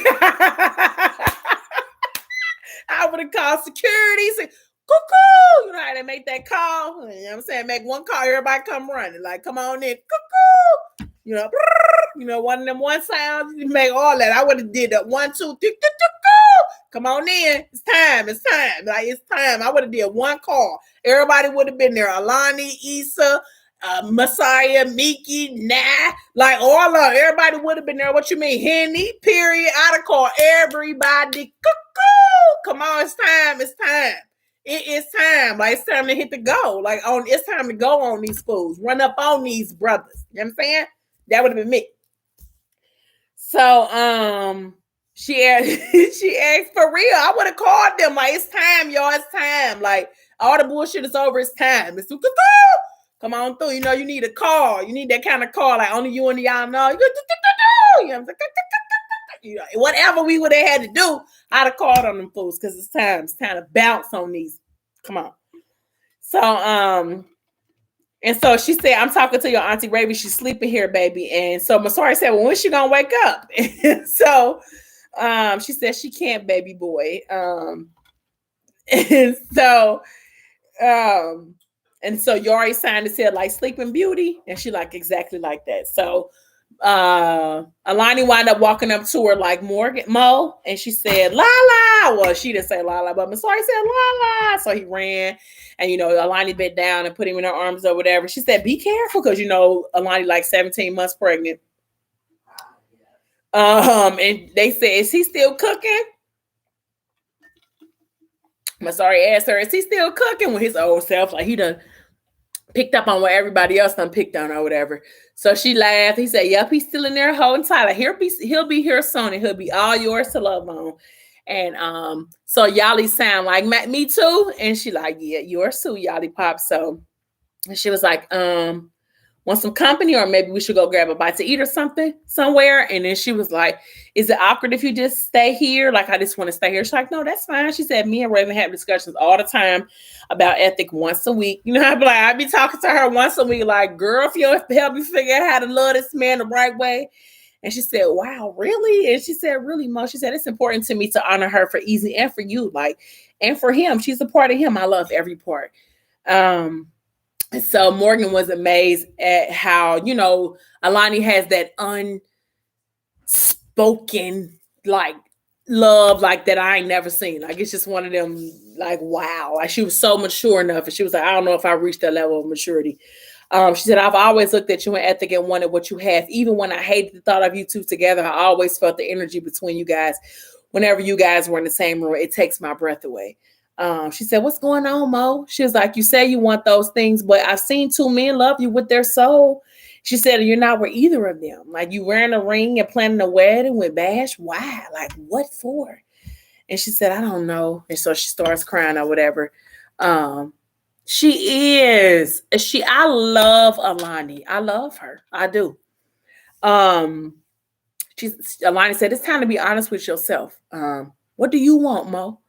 I would have called security. Say, cuckoo. You know how they make that call? You know what I'm saying? Make one call, everybody come running. Like, come on in. Cuckoo. One of them one sounds, you make all that. I would have did that 1, 2, 3, come on in. It's time. Like, it's time. I would have did one call. Everybody would have been there. Alani, Issa, Messiah, Miki, like all of everybody would have been there. What you mean? Henny, period. I'd have called everybody. Cuckoo. Come on, it's time. It is time. Like, it's time to hit the go. Like, it's time to go on these fools. Run up on these brothers. You know what I'm saying? That would have been me. So, she asked for real. I would have called them. Like, it's time, y'all. It's time. Like, all the bullshit is over. It's time. It's come on through. You need a call. You need that kind of call. Like, only you and y'all know. Whatever we would have had to do, I'd have called on them fools because it's time. It's time to bounce on these. Come on. So, and so she said, I'm talking to your auntie Raby. She's sleeping here, baby. And so Masari said, well, when's she going to wake up? And so she said she can't, baby boy. And so Yari signed his head like Sleeping Beauty. And she like exactly like that. So Alani wound up walking up to her like Mo, and she said, Lala. Well, she didn't say Lala, but Masari said Lala. So he ran, and Alani bent down and put him in her arms or whatever. She said, be careful, because Alani like 17 months pregnant. And they said, is he still cooking? Masari asked her, is he still cooking with his old self? Like he done picked up on what everybody else done picked on or whatever. So she laughed. He said, yep, he's still in there holding tight. Like, he'll be here soon and he'll be all yours to love on. And so Yali sound like, me too. And she like, yeah, yours too, Yali Pop. So she was like, want some company, or maybe we should go grab a bite to eat or something somewhere. And then she was like, is it awkward if you just stay here? Like, I just want to stay here. She's like, no, that's fine. She said, me and Raven have discussions all the time about ethic once a week. You know, I'd be talking to her once a week, like, girl, if you help me figure out how to love this man the right way. And she said, wow, really? And she said, really, Mo? She said, it's important to me to honor her for Easy and for you, like, and for him. She's a part of him. I love every part. So Morgan was amazed at how, you know, Alani has that unspoken, like, love, like, that I ain't never seen. Like, it's just one of them, like, wow. Like, she was so mature enough. And she was like, I don't know if I reached that level of maturity. She said, I've always looked at you in ethic and wanted what you have. Even when I hated the thought of you two together, I always felt the energy between you guys. Whenever you guys were in the same room, it takes my breath away. She said, what's going on, Mo? She was like, you say you want those things, but I've seen two men love you with their soul. She said, you're not with either of them. Like, you wearing a ring and planning a wedding with Bash. Why? Like, what for? And she said, I don't know. And so she starts crying or whatever. She is. I love Alani. I love her. I do. Alani said, it's time to be honest with yourself. What do you want, Mo?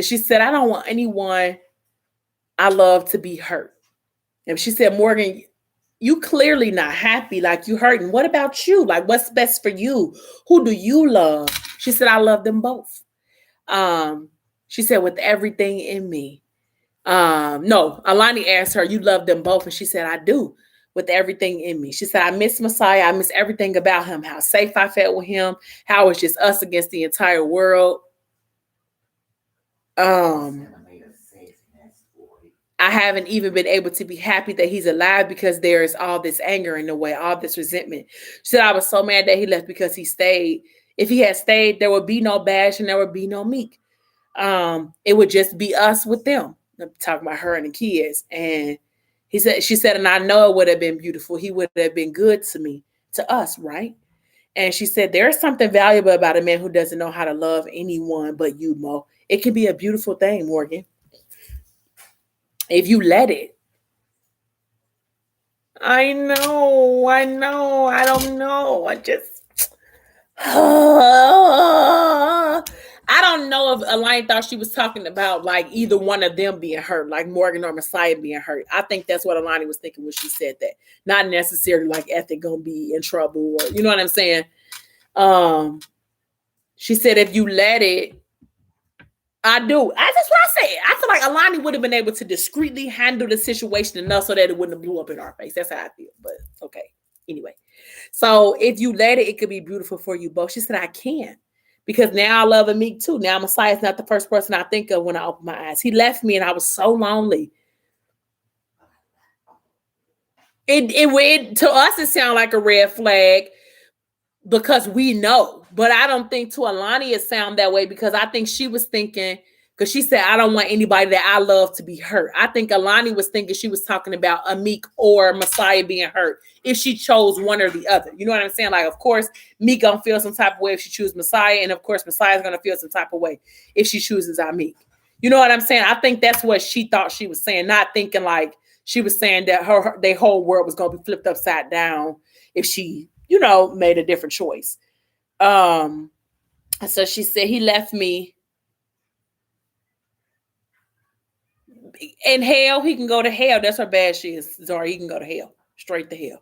She said, I don't want anyone I love to be hurt. And she said, Morgan, you clearly not happy, like you hurting. What about you? Like, what's best for you? Who do you love? She said, I love them both. She said, with everything in me. No, Alani asked her, you love them both? And she said, I do, with everything in me. She said, I miss Messiah. I miss everything about him, how safe I felt with him, how it's just us against the entire world. I haven't even been able to be happy that he's alive because there is all this anger in the way, all this resentment. She said, I was so mad that he left because he stayed. If he had stayed, there would be no Bash and there would be no Meek. It would just be us with them. I'm talking about her and the kids. And she said, and I know it would have been beautiful. He would have been good to me, to us, right? And she said, there's something valuable about a man who doesn't know how to love anyone but you, Mo. It can be a beautiful thing, Morgan, if you let it. I know. I don't know. I don't know if Alani thought she was talking about, like, either one of them being hurt, like Morgan or Messiah being hurt. I think that's what Alani was thinking when she said that. Not necessarily like Ethic gonna be in trouble, or, you know what I'm saying? She said, if you let it, I do. That's what I said. I feel like Alani would have been able to discreetly handle the situation enough so that it wouldn't have blew up in our face. That's how I feel. But okay. Anyway. So if you let it, it could be beautiful for you both. She said, I can. Because now I love Meek too. Now Messiah is not the first person I think of when I open my eyes. He left me and I was so lonely. It to us, it sounded like a red flag because we know. But I don't think to Alani it sound that way, because I think she was thinking, because she said, I don't want anybody that I love to be hurt. I think Alani was thinking she was talking about a Meek or Messiah being hurt if she chose one or the other. You know what I'm saying? Like, of course, Meek gonna feel some type of way if she chooses Messiah, and of course, Messiah's gonna feel some type of way if she chooses Meek. You know what I'm saying? I think that's what she thought she was saying, not thinking like she was saying that their whole world was gonna be flipped upside down if she, you know, made a different choice. So she said, he left me in hell. He can go to hell. That's how bad she is. Sorry, he can go to hell, straight to hell.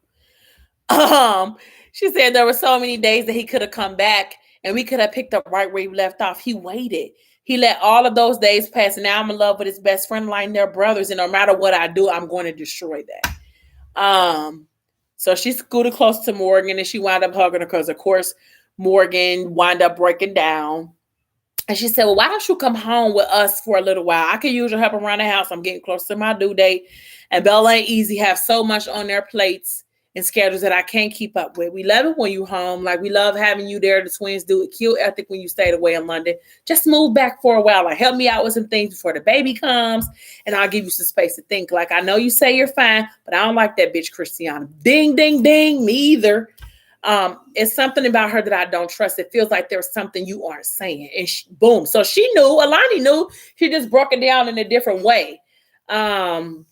She said there were so many days that he could have come back and we could have picked up right where he left off. He waited. He let all of those days pass, and now I'm in love with his best friend, like they're brothers, and no matter what I do, I'm going to destroy that. So she scooted close to Morgan and she wound up hugging her because, of course, Morgan wound up breaking down. And she said, well, why don't you come home with us for a little while? I could use your help around the house. I'm getting close to my due date. And Bella and Easy have so much on their plates. and schedules that I can't keep up with. We love it when you home. Like, we love having you there. The twins do it. Kill ethic when you stayed away in London. Just move back for a while. Like, help me out with some things before the baby comes, and I'll give you some space to think. Like, I know you say you're fine, but I don't like that bitch Christiana. Ding, ding, ding. Me either. It's something about her that I don't trust. It feels like there's something you aren't saying. And boom. So she knew. Alani knew. She just broke it down in a different way. And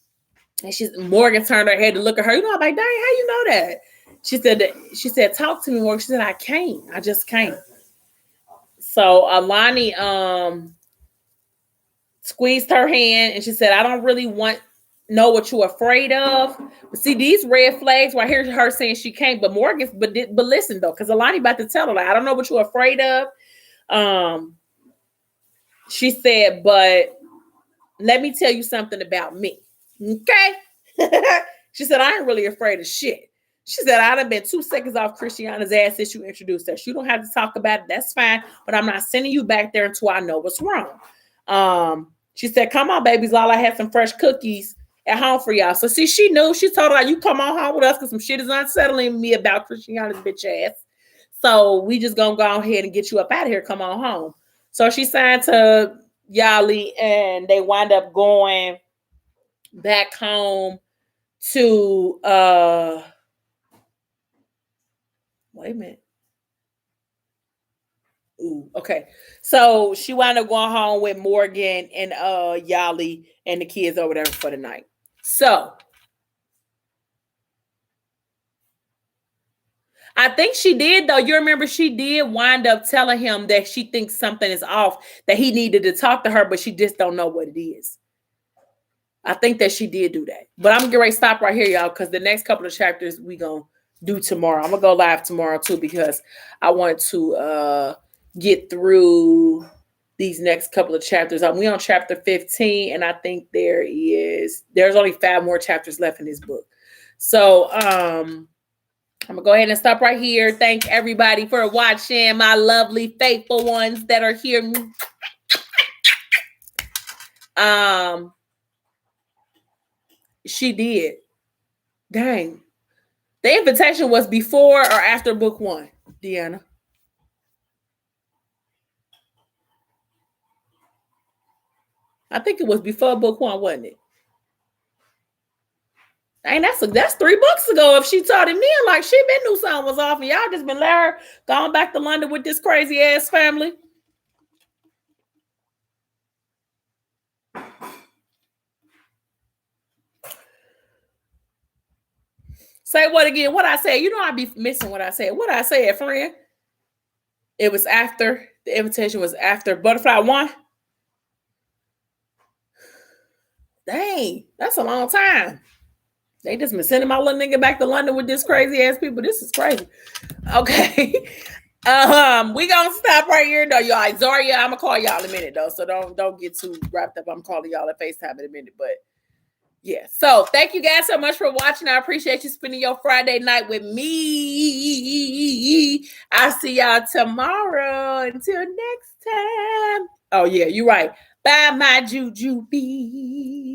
Morgan turned her head to look at her. You know, I'm like, dang, how you know that? She said, talk to me, Morgan. She said, I can't. I just can't. So Alani squeezed her hand and she said, I don't really know what you're afraid of. But see, these red flags, well, I hear her saying she can't, but Morgan, but listen though, because Alani about to tell her, like, I don't know what you're afraid of. She said, but let me tell you something about me. Okay. She said, I ain't really afraid of shit. She said, I'd have been 2 seconds off Christiana's ass since you introduced her. You don't have to talk about it. That's fine. But I'm not sending you back there until I know what's wrong. She said, come on, babies. Lala had some fresh cookies at home for y'all. So see, she knew. She told her, you come on home with us because some shit is unsettling me about Christiana's bitch ass. So we just gonna go ahead and get you up out of here. Come on home. So she signed to Yali and they wind up going back home to wait a minute. Ooh, okay. So she wound up going home with Morgan and Yali and the kids over there for the night. So I think she did, though. You remember she did wind up telling him that she thinks something is off, that he needed to talk to her, but she just don't know what it is. I think that she did do that. But I'm going to get ready to stop right here, y'all, because the next couple of chapters we going to do tomorrow. I'm going to go live tomorrow, too, because I want to get through these next couple of chapters. We on chapter 15, and I think there's only 5 more chapters left in this book. So I'm going to go ahead and stop right here. Thank everybody for watching, my lovely, faithful ones that are here. She did. Dang. The invitation was before or after book 1, Deanna? I think it was before book 1, wasn't it? Dang, that's 3 books ago. If she told him then, like, she been knew something was off, and y'all just been let her going back to London with this crazy ass family. Say what again? What I said? You know I be missing what I said. What I said, friend? It was after. The invitation was after Butterfly 1. Dang, that's a long time. They just been sending my little nigga back to London with this crazy ass people. This is crazy. Okay. We gonna stop right here though, y'all. Zaria, I'm gonna call y'all in a minute though. So don't get too wrapped up. I'm calling y'all at FaceTime in a minute, but yeah. So thank you guys so much for watching. I appreciate you spending your Friday night with me. I'll see y'all tomorrow. Until next time. Oh yeah, you're right. Bye, my juju bees.